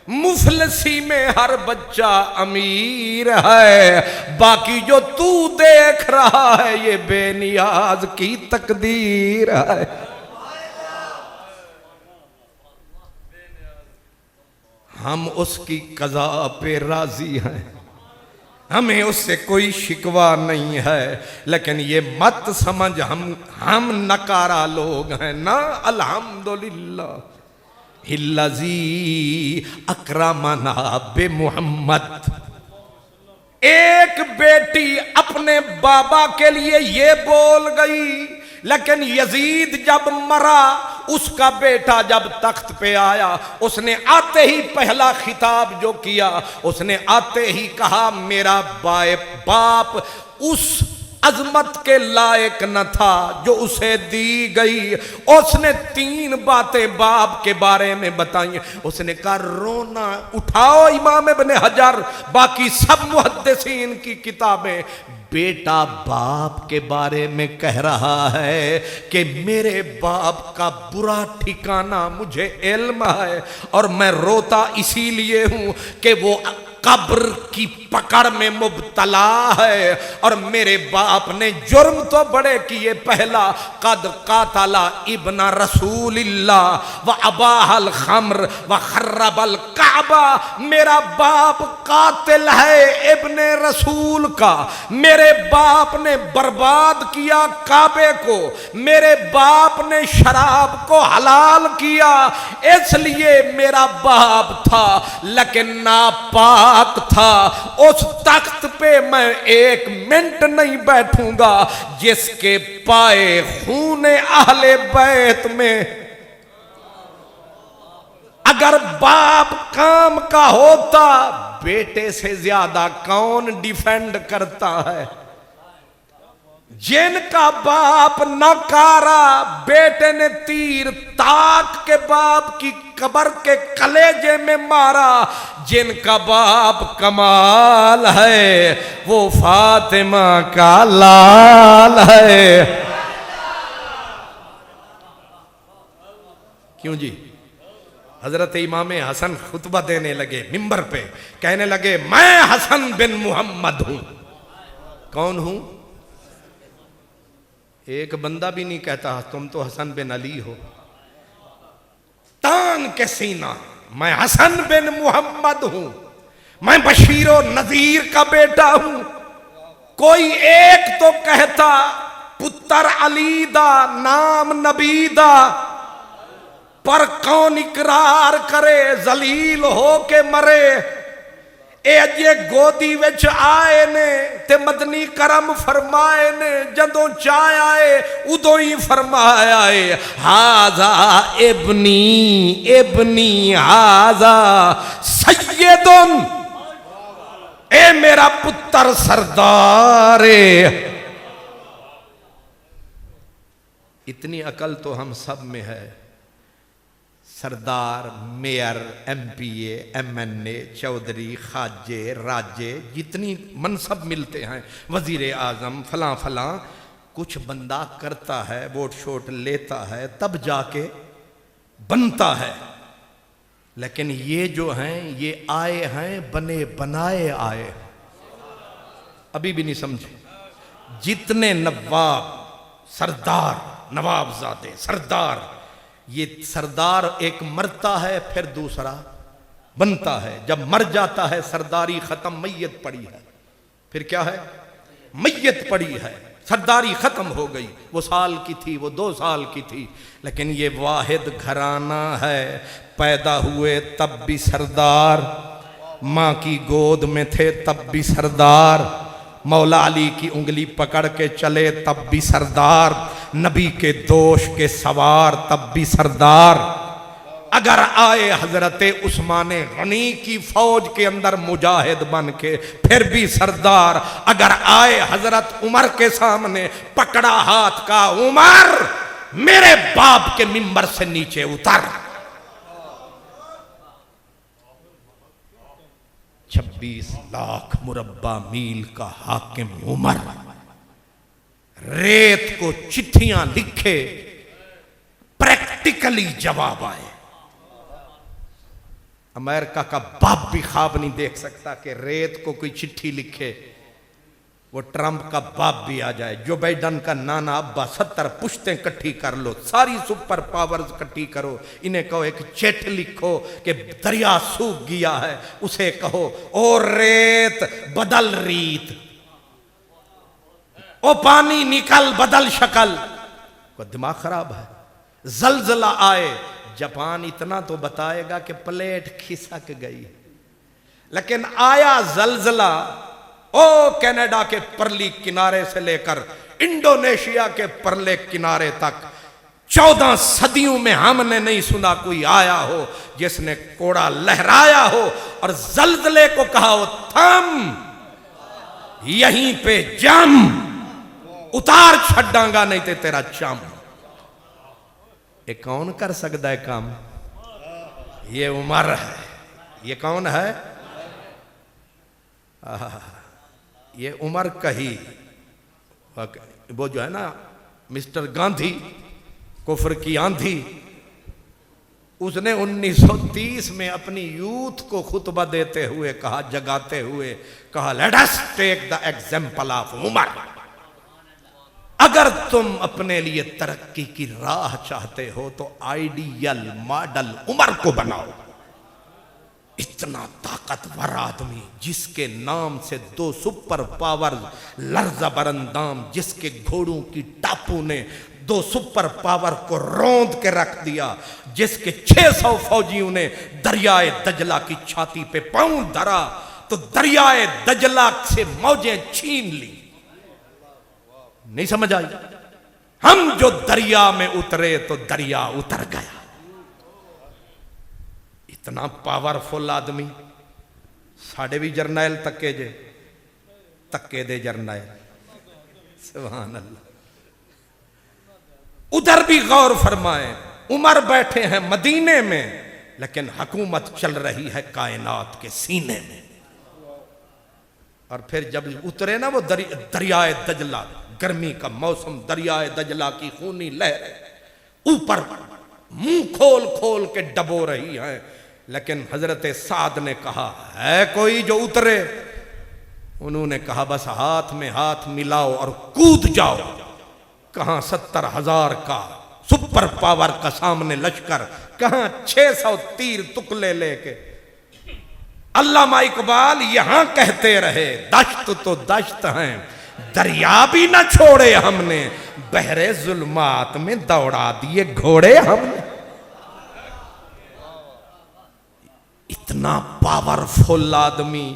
मुफलसी में हर बच्चा अमीर है, बाकी जो तू देख रहा है ये बेनियाज की तकदीर है। हम उसकी कज़ा पे राजी हैं, हमें उससे कोई शिकवा नहीं है। लेकिन ये मत समझ हम नकारा लोग हैं ना। अल्हम्दुलिल्लाह हिल्लज़ी अक्रमना बे मुहम्मद। एक बेटी अपने बाबा के लिए ये बोल गई, लेकिन यजीद जब मरा, उसका बेटा जब तख्त पे आया, उसने आते ही पहला खिताब जो किया, उसने आते ही कहा मेरा बाप उस अजमत के लायक न था जो उसे दी गई। उसने 3 बातें बाप के बारे में बताई। उसने कहा रोना उठाओ इमाम इब्न हजर, बाकी सब मुहद्दिसीन की किताबें, बेटा बाप के बारे में कह रहा है कि मेरे बाप का बुरा ठिकाना मुझे इल्म है, और मैं रोता इसीलिए हूं कि वो कब्र की पकड़ में मुब्तला है। और मेरे बाप ने जुर्म तो बड़े किए। पहला कद कातला इब्न रसूलिल्लाह व अबाहल खम्र व खर्रबल काबा। मेरा बाप कातिल है इब्न रसूल का। मेरे बाप ने बर्बाद किया काबे को। मेरे बाप ने शराब को हलाल किया। इसलिए मेरा बाप था लेकिन नापाक था। उस तख्त पे मैं 1 मिनट नहीं बैठूंगा जिसके पाए खूने अहले बैत में। अगर बाप काम का होता, बेटे से ज्यादा कौन डिफेंड करता है? जिनका बाप नकारा, बेटे ने तीर ताक के बाप की कब्र के कलेजे में मारा। जिनका बाप कमाल है वो फातिमा का लाल है। क्यों जी? हजरत इमाम हसन खुतबा देने लगे मिंबर पे, कहने लगे मैं हसन बिन मोहम्मद हूं। कौन हूं? एक बंदा भी नहीं कहता तुम तो हसन बिन अली हो। तान के सीना, मैं हसन बिन मोहम्मद हूं, मैं बशीरो नजीर का बेटा हूं। कोई एक तो कहता पुत्र अली दा नाम नबी दा, पर कौन इकरार करे जलील हो के मरे। ए अजे गोदी विच आए ने ते मदनी करम फरमाए ने, जदों चाह आए उदों ही फरमाया है हाजा इब्नी इब्नी हाजा सैयदुन, ए मेरा पुत्र सरदार। इतनी अकल तो हम सब में है। सरदार, मेयर, एमपीए, एमएनए, चौधरी, खाजे, राजे, जितनी मनसब मिलते हैं, वजीर आजम, फलां फलां, कुछ बंदा करता है, वोट शोट लेता है, तब जाके बनता है। लेकिन ये जो हैं ये आए हैं बने बनाए आए। अभी भी नहीं समझे? जितने नवाब, सरदार, नवाबजादे, सरदार, ये सरदार एक मरता है फिर दूसरा बनता है। जब मर जाता है सरदारी खत्म, मैयत पड़ी है। फिर क्या है? मैयत पड़ी है, सरदारी खत्म हो गई। वो साल की थी, वो 2 साल की थी, लेकिन ये वाहिद घराना है। पैदा हुए तब भी सरदार, माँ की गोद में थे तब भी सरदार, मौला अली की उंगली पकड़ के चले तब भी सरदार, नबी के दोष के सवार तब भी सरदार। अगर आए हजरत उस्मान गनी की फौज के अंदर मुजाहिद बन के फिर भी सरदार। अगर आए हजरत उमर के सामने पकड़ा हाथ का, उमर मेरे बाप के मिंबर से नीचे उतर। 26 लाख मुरब्बा मील का हाकिम उमर रेत को चिट्ठियां लिखे, प्रैक्टिकली जवाब आए। अमेरिका का बाप भी ख्वाब नहीं देख सकता कि रेत को कोई चिट्ठी लिखे। वो ट्रंप का बाप भी आ जाए, जो बाइडन का नाना अब्बा, 70 पुश्तें इकट्ठी कर लो, सारी सुपर पावर्स इकट्ठी करो, इन्हें कहो एक चिट लिखो कि दरिया सूख गया है, उसे कहो ओ रेत बदल रीत, ओ पानी निकल बदल शक्ल। को दिमाग खराब है। जलजला आए, जापान इतना तो बताएगा कि प्लेट खिसक गई, लेकिन आया जलजला ओ कनाडा के परली किनारे से लेकर इंडोनेशिया के परले किनारे तक 14 सदियों में हमने नहीं सुना कोई आया हो जिसने कोड़ा लहराया हो और जलजले को कहा हो थम, यहीं पे जम, उतार छड्डांगा नहीं ते तेरा चम। ये कौन कर सकता है काम? ये उमर है। ये कौन है? ये उमर कही। वो जो है ना मिस्टर गांधी, कुफर की आंधी, उसने 1930 में अपनी यूथ को खुतबा देते हुए कहा, जगाते हुए कहा, let us take the example of Umar. अगर तुम अपने लिए तरक्की की राह चाहते हो तो आइडियल मॉडल उमर को बनाओ। इतना ताकतवर आदमी जिसके नाम से 2 सुपर पावर लर्जा बरंदाम, जिसके घोड़ों की टापू ने 2 सुपर पावर को रौंद के रख दिया, जिसके 600 फौजियों ने दरियाए दजला की छाती पे पांव धरा तो दरियाए दजला से मौजें छीन ली। नहीं समझ आई? हम जो दरिया में उतरे तो दरिया उतर गया। इतना पावरफुल आदमी। साढ़े भी जरनैल तके जे, तके दे जरनैल सुभान अल्लाह। उधर भी गौर फरमाएं, उमर बैठे हैं मदीने में, लेकिन हुकूमत चल रही है कायनात के सीने में। और फिर जब उतरे ना वो दरियाए दजला, गर्मी का मौसम, दरियाए दजला की खूनी लहरें ऊपर मुंह खोल खोल के डबो रही है, लेकिन हजरत साद ने कहा, है कोई जो उतरे? उन्होंने कहा, बस हाथ में हाथ मिलाओ और कूद जाओ। कहां 70,000 का सुपर पावर का सामने लश्कर, कहां 600 तीर तुकले लेके। अल्लामा इकबाल यहां कहते रहे, दश्त तो दश्त हैं, दरिया भी न छोड़े हमने, बहरे जुल्मात में दौड़ा दिए घोड़े हमने। इतना पावरफुल आदमी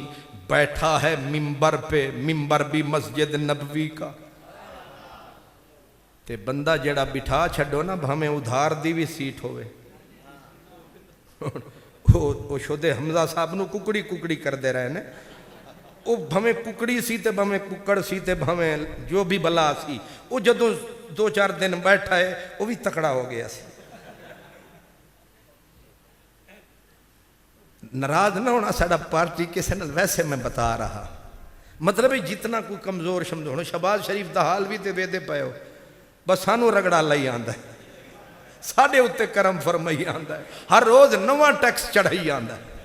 बैठा है मिंबर पे, मिंबर भी मस्जिद नबवी का। ते बंदा जेड़ा बिठा छड़ो ना, भावें उधार दी भी सीट होवे, वो शोधे हमजा साहब नू कुकड़ी कुकड़ी करते रहे ने। वो भावें कुकड़ी सी ते भावें कुकड़ सी ते भावें जो भी बला सी, वो जदों 2-4 दिन बैठा है वो भी तकड़ा हो गया सी। नाराज ना होना साडा पार्टी किसी ने, वैसे मैं बता रहा, मतलब है जितना कोई कमजोर शब्द हो। शहबाज शरीफ का हाल भी तो वेदे पे हो, बस सानू रगड़ा लाई आंदा है, साढ़े उत्ते करम फरमाई आंदा है, हर रोज नवा टैक्स चढ़ाई आंदा है।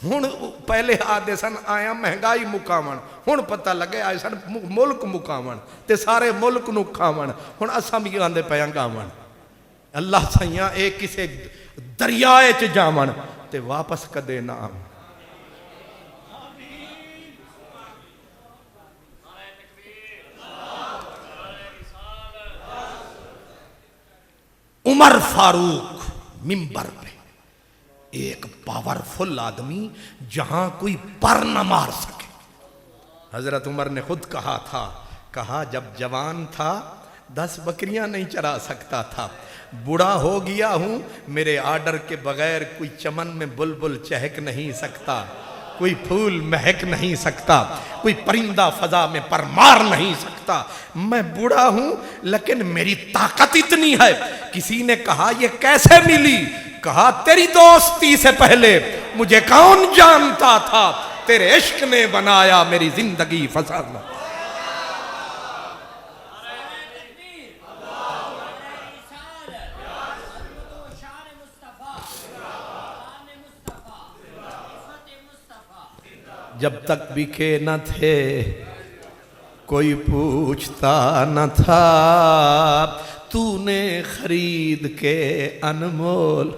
हुण पहले आदे सन आया महंगाई मुकावन, हुण पता लगे आए सन मुल्क मुकावन ते सारे मुल्क नू खावन, हुण असां भी आंदे पे गावन। अल्लाह साइयां ए किसे दरियाए च जावन ते वापस कदे ना आवन। उमर फारूक मिंबर पे, एक पावरफुल आदमी, जहां कोई पर न मार सके। हजरत उमर ने खुद कहा था, कहा जब जवान था 10 बकरियां नहीं चरा सकता था, बूढ़ा हो गया हूं, मेरे आर्डर के बगैर कोई चमन में बुलबुल चहक नहीं सकता, कोई फूल महक नहीं सकता, कोई परिंदा फजा में पर मार नहीं सकता। मैं बूढ़ा हूं लेकिन मेरी ताकत इतनी है। किसी ने कहा ये कैसे मिली? कहा तेरी दोस्ती से पहले मुझे कौन जानता था, तेरे इश्क ने बनाया मेरी जिंदगी फसाना। जब तक बिके न थे कोई पूछता न था, तूने खरीद के अनमोल,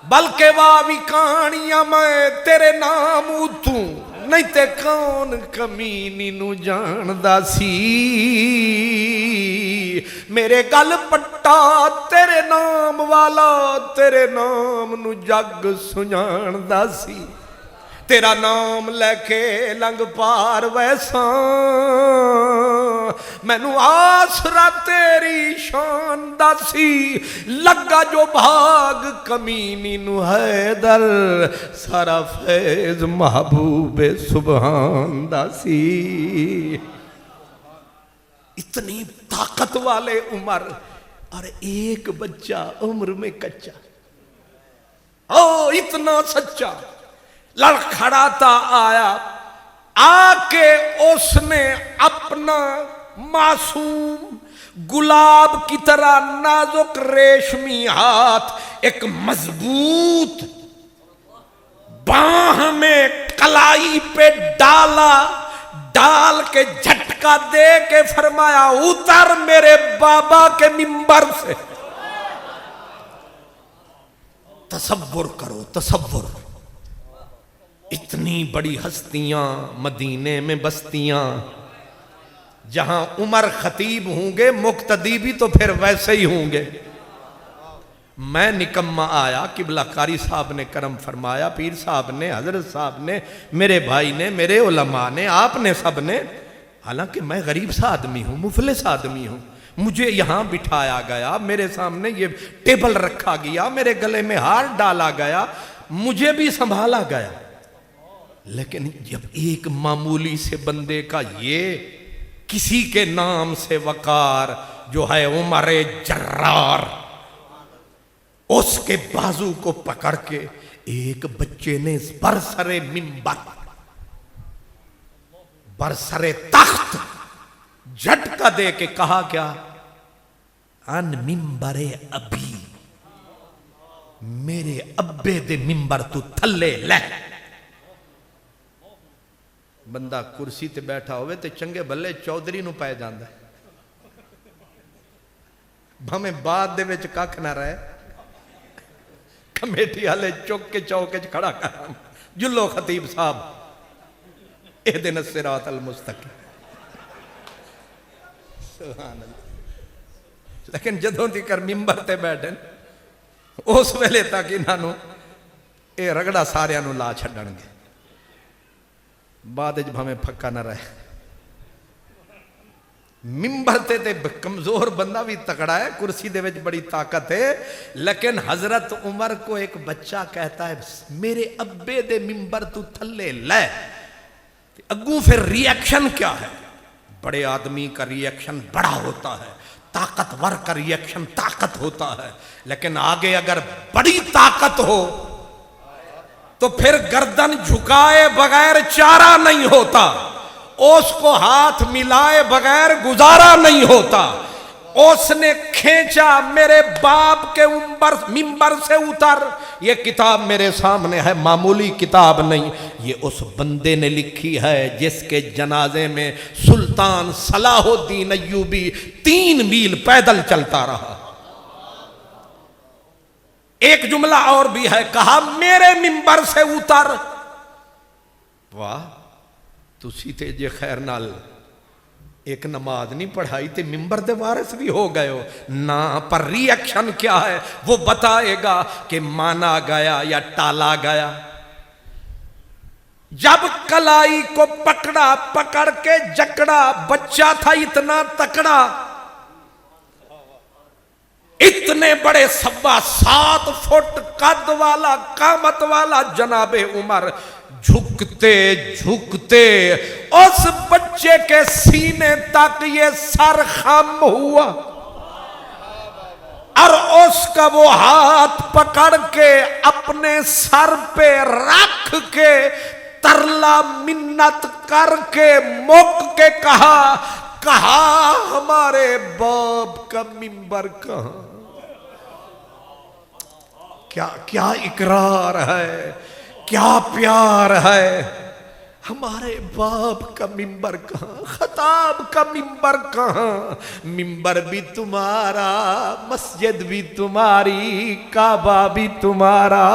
बल्कि वावी कहानियां मैं तेरे नाम तू, नहीं ते कौन कमीनी नू जानदा सी। मेरे गल पट्टा तेरे नाम वाला, तेरे नाम नू जग सुजानदा सी। तेरा नाम लैके लंघ पार वैसा, मैनू आसरा तेरी शान दासी। लगा जो भाग कमीनी नू हैदर, सारा फैज महबूबे सुबहान दासी। इतनी ताकत वाले उमर, और एक बच्चा उम्र में कच्चा, ओ इतना सच्चा, लड़खड़ाता आया। आके उसने अपना मासूम गुलाब की तरह नाजुक रेशमी हाथ एक मजबूत बाह में कलाई पे डाला, डाल के झटका दे के फरमाया, उतर मेरे बाबा के मिंबर से। तसव्वुर करो, तसव्वुर, इतनी बड़ी हस्तियां मदीने में बस्तियां, जहां उमर खतीब होंगे मुक्तदी भी तो फिर वैसे ही होंगे। मैं निकम्मा आया, किबला कारी साहब ने करम फरमाया, पीर साहब ने, हजरत साहब ने, मेरे भाई ने, मेरे उलमा ने, आपने सब ने। हालांकि मैं गरीब सा आदमी हूं, मुफलिस आदमी हूं, मुझे यहां बिठाया गया, मेरे सामने ये टेबल रखा गया, मेरे गले में हार डाला गया, मुझे भी संभाला गया। लेकिन जब एक मामूली से बंदे का ये किसी के नाम से वकार जो है उमर जर्रार, उसके बाजू को पकड़ के एक बच्चे ने बरसरे मिंबर, बरसरे तख्त झटका दे के कहा क्या, अन मिंबरे अभी, मेरे अब्बे दे मिंबर तू थल्ले ले। बंदा कुर्सी ते बैठा होवे ते चंगे भले चौधरी नूं पै जांदा है, भावें बाद दे विच कख ना रहे, कमेटी वाले चुक के चौके च खड़ा कर, जुल्लो खतीब साहब ए दिन सिरात अल मुस्तकीम, सुभान अल्लाह। लेकिन जदों तिकर मिंबर ते बैठे उस वेले तक इन्हां ये रगड़ा सारियां नूं ला छड्डणगे, बाद भावें फक्का ना रहे। मिंबर ते कमजोर बंदा भी तकड़ा है, कुर्सी दे विच बड़ी ताकत है, लेकिन हजरत उमर को एक बच्चा कहता है मेरे अब्बे दे मिंबर तू थल्ले ले, अगू फिर रिएक्शन क्या है, बड़े आदमी का रिएक्शन बड़ा होता है, ताकतवर का रिएक्शन ताकत होता है, लेकिन आगे अगर बड़ी ताकत हो तो फिर गर्दन झुकाए बगैर चारा नहीं होता, उसको हाथ मिलाए बगैर गुजारा नहीं होता। उसने खींचा, मेरे बाप के मिंबर से उतर, ये किताब मेरे सामने है, मामूली किताब नहीं, ये उस बंदे ने लिखी है जिसके जनाजे में सुल्तान सलाहुद्दीन अय्यूबी 3 मील पैदल चलता रहा। एक जुमला और भी है, कहा मेरे मिंबर से उतर। वाह, तुसी ते जे खैर नाल एक नमाज नहीं पढ़ाई ते मिंबर दे वारिस भी हो गए हो ना, पर रिएक्शन क्या है वो बताएगा कि माना गया या टाला गया। जब कलाई को पकड़ा, पकड़ के जकड़ा, बच्चा था इतना तकड़ा, इतने बड़े 7.25 फुट कद वाला, कामत वाला जनाबे उमर झुकते झुकते उस बच्चे के सीने तक ये सर खम हुआ और उसका वो हाथ पकड़ के अपने सर पे रख के तरला मिन्नत करके मुक के कहा, कहा हमारे बाप का मिंबर कहां। क्या क्या इकरार है, क्या प्यार है, हमारे बाप का मिंबर कहां, खताब का मिंबर कहां। मिंबर भी तुम्हारा, मस्जिद भी तुम्हारी, काबा भी तुम्हारा,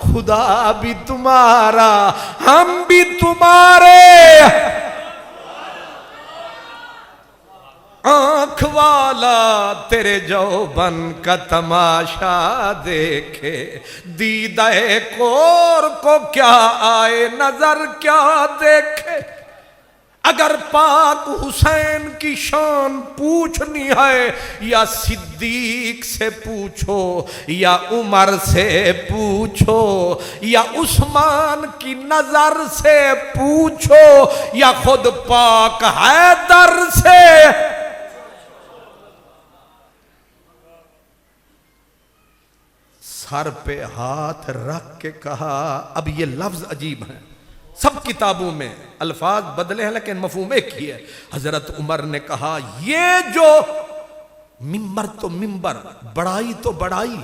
खुदा भी तुम्हारा, हम भी तुम्हारे। आंख वाला तेरे जौबन का तमाशा देखे, दीदाए कोर को क्या आए नजर क्या देखे। अगर पाक हुसैन की शान पूछनी है या सिद्दीक से पूछो या उमर से पूछो या उस्मान की नजर से पूछो या खुद पाक हैदर से। सर पे हाथ रख के कहा, अब ये लफ्ज अजीब है, सब किताबों में अल्फाज बदले हैं लेकिन मफहूम एक ही है। हजरत उमर ने कहा ये जो मिंबर तो मिंबर, बड़ाई तो बड़ाई,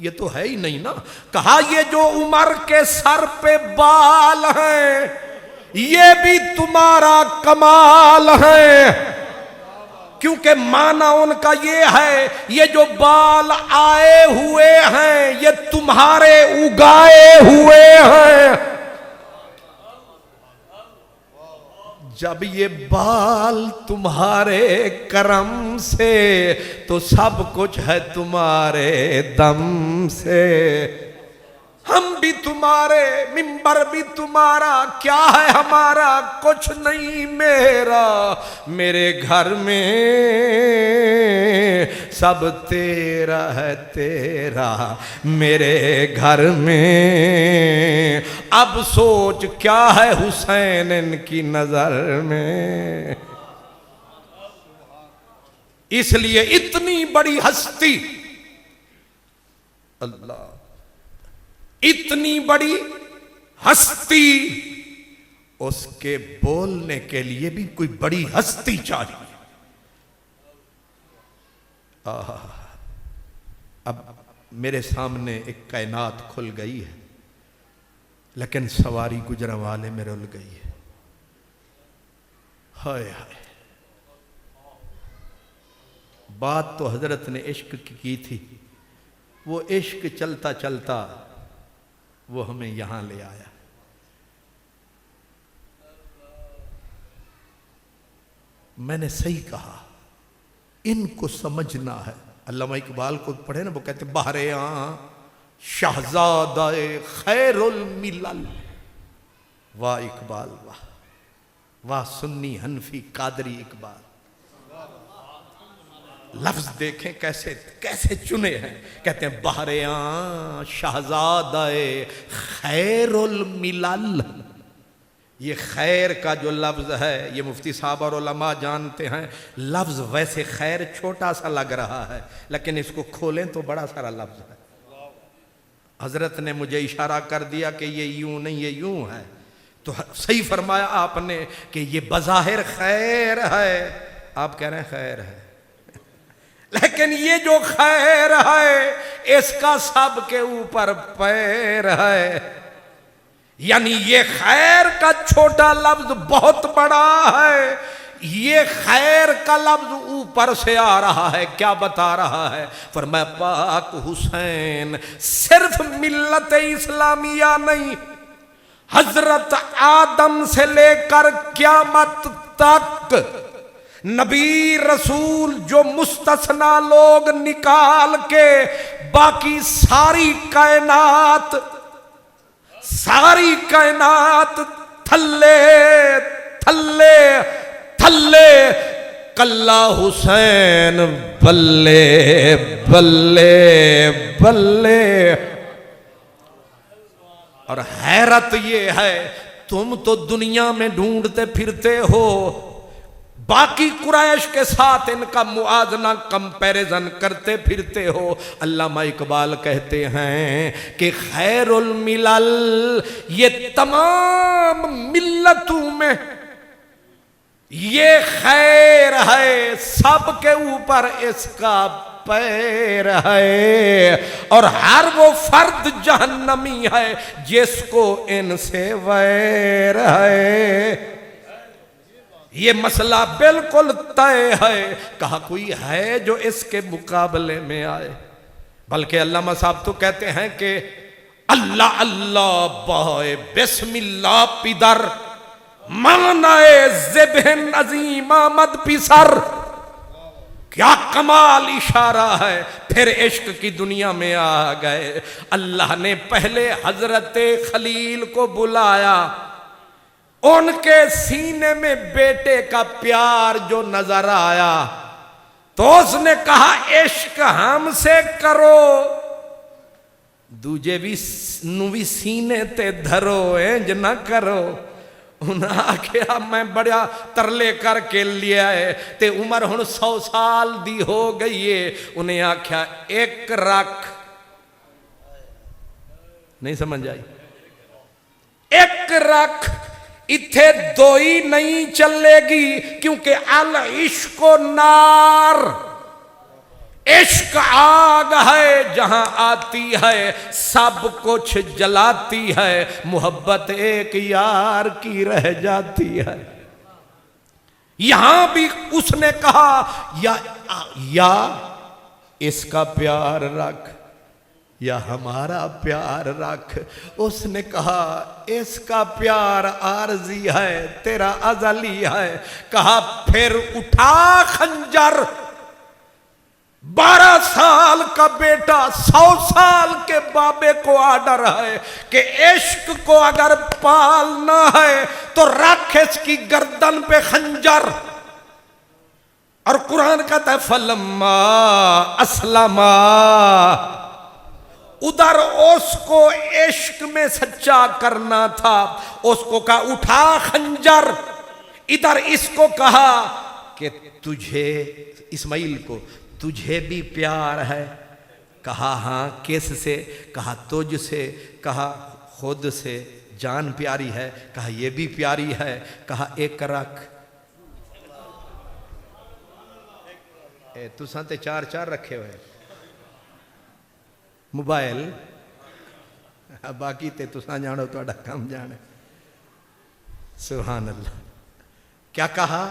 ये तो है ही नहीं ना। कहा ये जो उमर के सर पे बाल हैं ये भी तुम्हारा कमाल है, क्योंकि माना उनका ये है ये जो बाल आए हुए हैं ये तुम्हारे उगाए हुए हैं। जब ये बाल तुम्हारे करम से तो सब कुछ है तुम्हारे दम से। हम भी तुम्हारे, मिंबर भी तुम्हारा, क्या है हमारा, कुछ नहीं मेरा। मेरे घर में सब तेरा है तेरा, मेरे घर में अब सोच क्या है हुसैन इनकी नजर में। इसलिए इतनी बड़ी हस्ती, अल्लाह, इतनी बड़ी हस्ती, उसके बोलने के लिए भी कोई बड़ी हस्ती चाहिए। अब मेरे सामने एक कायनात खुल गई है, लेकिन सवारी गुजरा वाले में रुल गई है। हाय हाय, बात तो हजरत ने इश्क की थी, वो इश्क चलता चलता वो हमें यहां ले आया। मैंने सही कहा, इनको समझना है। अल्लामा इकबाल को पढ़े ना, वो कहते बहरे शहजादाए खैरुल मिलल। वाह इकबाल, वाह वाह, सुन्नी हनफी कादरी इकबाल। लफ्ज देखें कैसे कैसे चुने हैं। कहते हैं बहरे शहजादाए खैरुल मिलल। ये खैर का जो लफ्ज है, ये मुफ्ती साहब और उलमा जानते हैं, लफ्ज वैसे खैर छोटा सा लग रहा है, लेकिन इसको खोलें तो बड़ा सारा लफ्ज है। हजरत ने मुझे इशारा कर दिया कि ये यूं नहीं, ये यूं है, तो सही फरमाया आपने कि ये बज़ाहिर खैर है, आप कह रहे हैं खैर है, लेकिन ये जो खैर है इसका सबके ऊपर पैर है। यानी ये खैर का छोटा लफ्ज बहुत बड़ा है, ये खैर का लफ्ज ऊपर से आ रहा है। क्या बता रहा है? फरमाया पाक हुसैन सिर्फ मिल्लत इस्लामिया नहीं, हजरत आदम से लेकर क़यामत तक नबी रसूल जो मुस्तस्ना लोग निकाल के बाकी सारी कायनात थल्ले थल्ले थल्ले, कल्ला हुसैन बल्ले बल्ले बल्ले। और हैरत ये है, तुम तो दुनिया में ढूंढते फिरते हो, बाकी कुरैश के साथ इनका मुआजना कंपैरिजन करते फिरते हो। अल्लामा इकबाल कहते हैं कि खैरुल मिलल, ये तमाम मिल्लतों में ये खैर है, सबके ऊपर इसका पैर है, और हर वो फर्द जहन्नमी है जिसको इनसे वैर है। ये मसला बिल्कुल तय है। कहा कोई है जो इसके मुकाबले में आए? बल्कि अल्लामा साहब तो कहते हैं कि अल्लाह अल्लाह बाए बिस्मिल्लाह पिदर मानाए ज़िबहन अज़ीम आमद पिसर। क्या कमाल इशारा है। फिर इश्क की दुनिया में आ गए। अल्लाह ने पहले हजरत खलील को बुलाया, उनके सीने में बेटे का प्यार जो नजर आया तो उसने कहा इश्क हमसे करो, दूजे भी नुवी सीने ते धरो, इंज ना करो। उन्हें आख्या मैं बड़ा तरले करके लिया है, ते उम्र हुण 100 साल दी हो गई है। उन्हें आख्या एक रख, नहीं समझ आई, एक रख, इथे दो ही नहीं चलेगी, क्योंकि अल इश्को नार, इश्क आग है, जहां आती है सब कुछ जलाती है, मोहब्बत एक यार की रह जाती है। यहां भी उसने कहा या इसका प्यार रख या हमारा प्यार रख। उसने कहा इसका प्यार आरजी है, तेरा अजली है। कहा फिर उठा खंजर। 12 साल का बेटा 100 साल के बाबे को आर्डर है कि इश्क को अगर पालना है तो रख इसकी गर्दन पे खंजर। और कुरान कहता है फलम्मा अस्लमा, उधर उसको इश्क में सच्चा करना था, उसको कहा उठा खंजर। इधर इसको कहा कि तुझे, इस्माइल को, तुझे भी प्यार है? कहा हाँ। किस से? कहा तुझ से। कहा खुद से। जान प्यारी है? कहा ये भी प्यारी है। कहा एक रख। तुसां ते चार चार रखे हुए मोबाइल, बाकी ते तुसां जानो, तुहाडा काम जाने। सुभान अल्लाह। क्या कहा?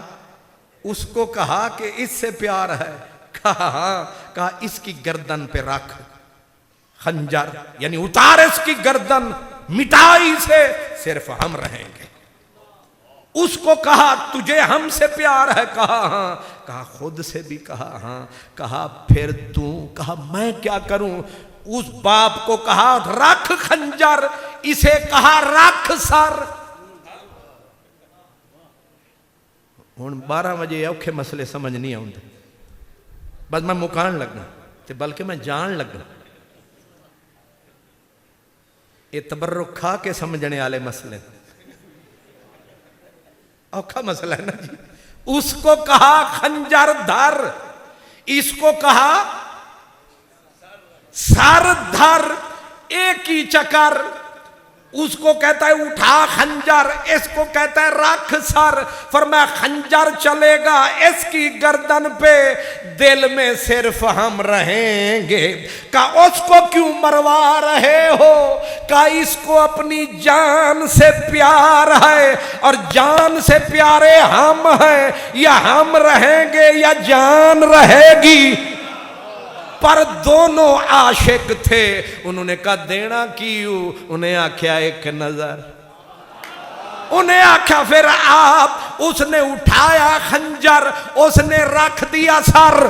उसको कहा कि इससे प्यार है? कहा हाँ। कहा इसकी गर्दन पे रख खंजर, यानी उतार इसकी गर्दन, मिटाई से सिर्फ हम रहेंगे। उसको कहा तुझे हमसे प्यार है? कहा हाँ। कहा खुद से भी? कहा हाँ। कहा फिर तू? कहा मैं क्या करूं? उस बाप को कहा रख खंजर, इसे कहा रख सर। हुण 12 बजे औखे मसले समझ नहीं आते, बस मैं मुकान लगना, ते बल्कि मैं जान लगना। ये तबर्रुक खा के समझने वाले मसले, औखा मसला है ना जी। उसको कहा खंजर धर, इसको कहा सर धर, एक ही चक्कर। उसको कहता है उठा खंजर, इसको कहता है रख सर। फरमाया खंजर चलेगा इसकी गर्दन पे, दिल में सिर्फ हम रहेंगे। का उसको क्यों मरवा रहे हो? का इसको अपनी जान से प्यार है, और जान से प्यारे हम हैं। या हम रहेंगे या जान रहेगी। पर दोनों आशिक थे। उन्होंने कहा देना क्यों? उन्हें आख्या एक नजर, उन्हें आख्या फिर आप। उसने उठाया खंजर, उसने रख दिया सर।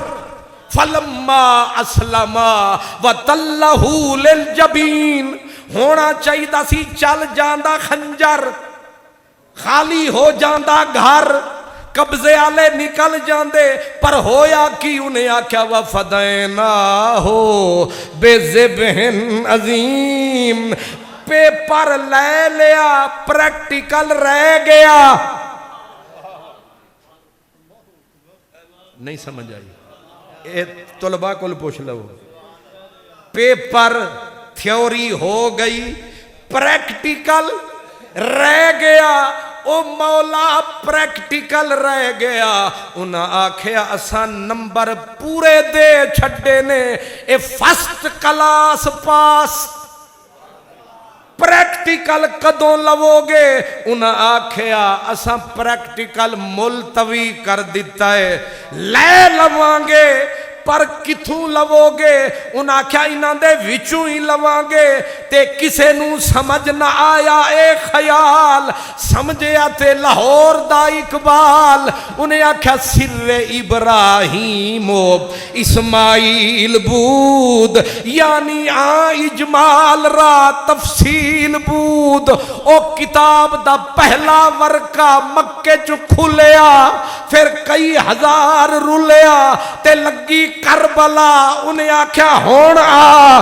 फलम्मा असलमा व तल्लहू लिल जबीन। होना चाहिए सी चल जांदा खंजर, खाली हो जांदा घर, कब्जे आले निकल जाते। पर होया कि उन्हें आख्या वफदैना हो बेज़िब्हिन अजीम। पेपर ले लिया, प्रैक्टिकल रह गया। नहीं समझ आई? ए तुलबा को पूछ लो। पेपर थ्योरी हो गई, प्रैक्टिकल रह गया। ओ मौला प्रैक्टिकल रह गया। उन्हें आख्या असा नंबर पूरे दे छड़े ने, ए फर्स्ट क्लास पास। प्रैक्टिकल कदों लवोगे? उन्हें आख्या असा प्रैक्टिकल मुलतवी कर दिता है, ले लवांगे। पर किथों लवोगे? उन्हें आख्या इन्हां दे विचों ही लवांगे। ते किसे नू समझ ना आया ए ख्याल, समझिया ते लाहौर दा इकबाल। उन्हें आख्या सिर्रे इब्राहिम इस्माइल बूद, यानी आ इजमाल रा तफसील बूद। ओ किताब दा पहला वर्का मक्के च खुलिया, फिर कई हजार रुलिया ते लगी करबला। उन्हें आख्या हुण आ,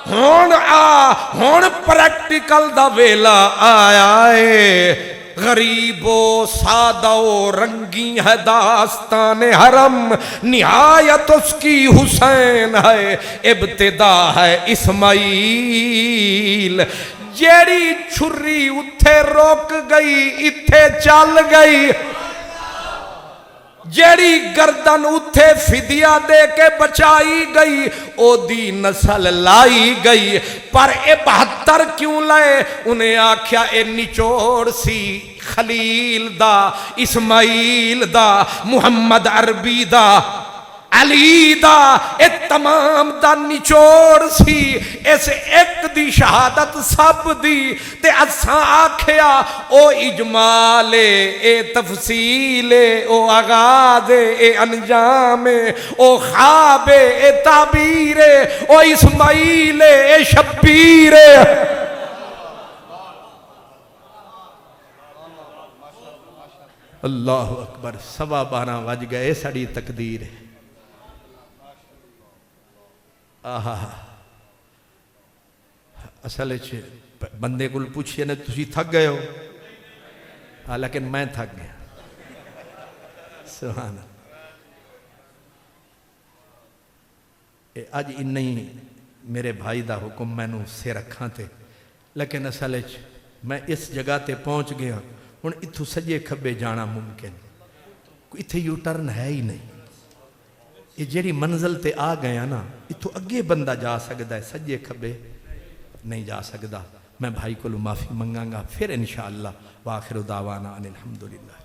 हुण आ, हुण प्रैक्टिकल दा वेला आया है। गरीबो सादो रंगी है दास्तान हरम, निहायत उसकी हुसैन है, इब्तिदा है इस्माइल। जेड़ी छुरी उथे रोक गई, इथे चल गई। जेड़ी गर्दन उथे फिदिया दे के बचाई गई, ओदी नस्ल लाई गई। पर ए 72 क्यों लाए? उन्हें आख्या ए निचोड़ सी खलील दा, इस्माइल दा, मुहम्मद अरबी दा, अली दा। ए तमाम दा निचोड़ सी इस एक दी शहादत सब दी। ते असा आख्या ओ इजमाले, ए तफसीले, ओ आगाज़े, ए अंजामे, ओ ख्वाबे, ए ताबीरे, ओ इस्माइले, ए शब्बीरे। अल्लाहु अकबर। 12:15 बज गए, साड़ी तकदीर है। आहा असल बंदे को पूछिए ने तुसी थक गए हो? हाँ, लेकिन मैं थक गया। सुभान अज इन्ना ही मेरे भाई का हुक्म मैनू सिर रखा थे, लेकिन असल मैं इस जगह ते पहुँच गया हुण इत्थों सज्जे खब्बे जाना मुमकिन, इत्थे यू टर्न है ही नहीं। ये जेड़ी मंजिल ते आ गया ना, इत्थों अगे बंदा जा सकता है, सज्जे खब्बे नहीं जा सकता। मैं भाई को माफ़ी मंगांगा, फिर इंशाअल्लाह वाखिर दावाना अनिल हम्दुलिल्लाह।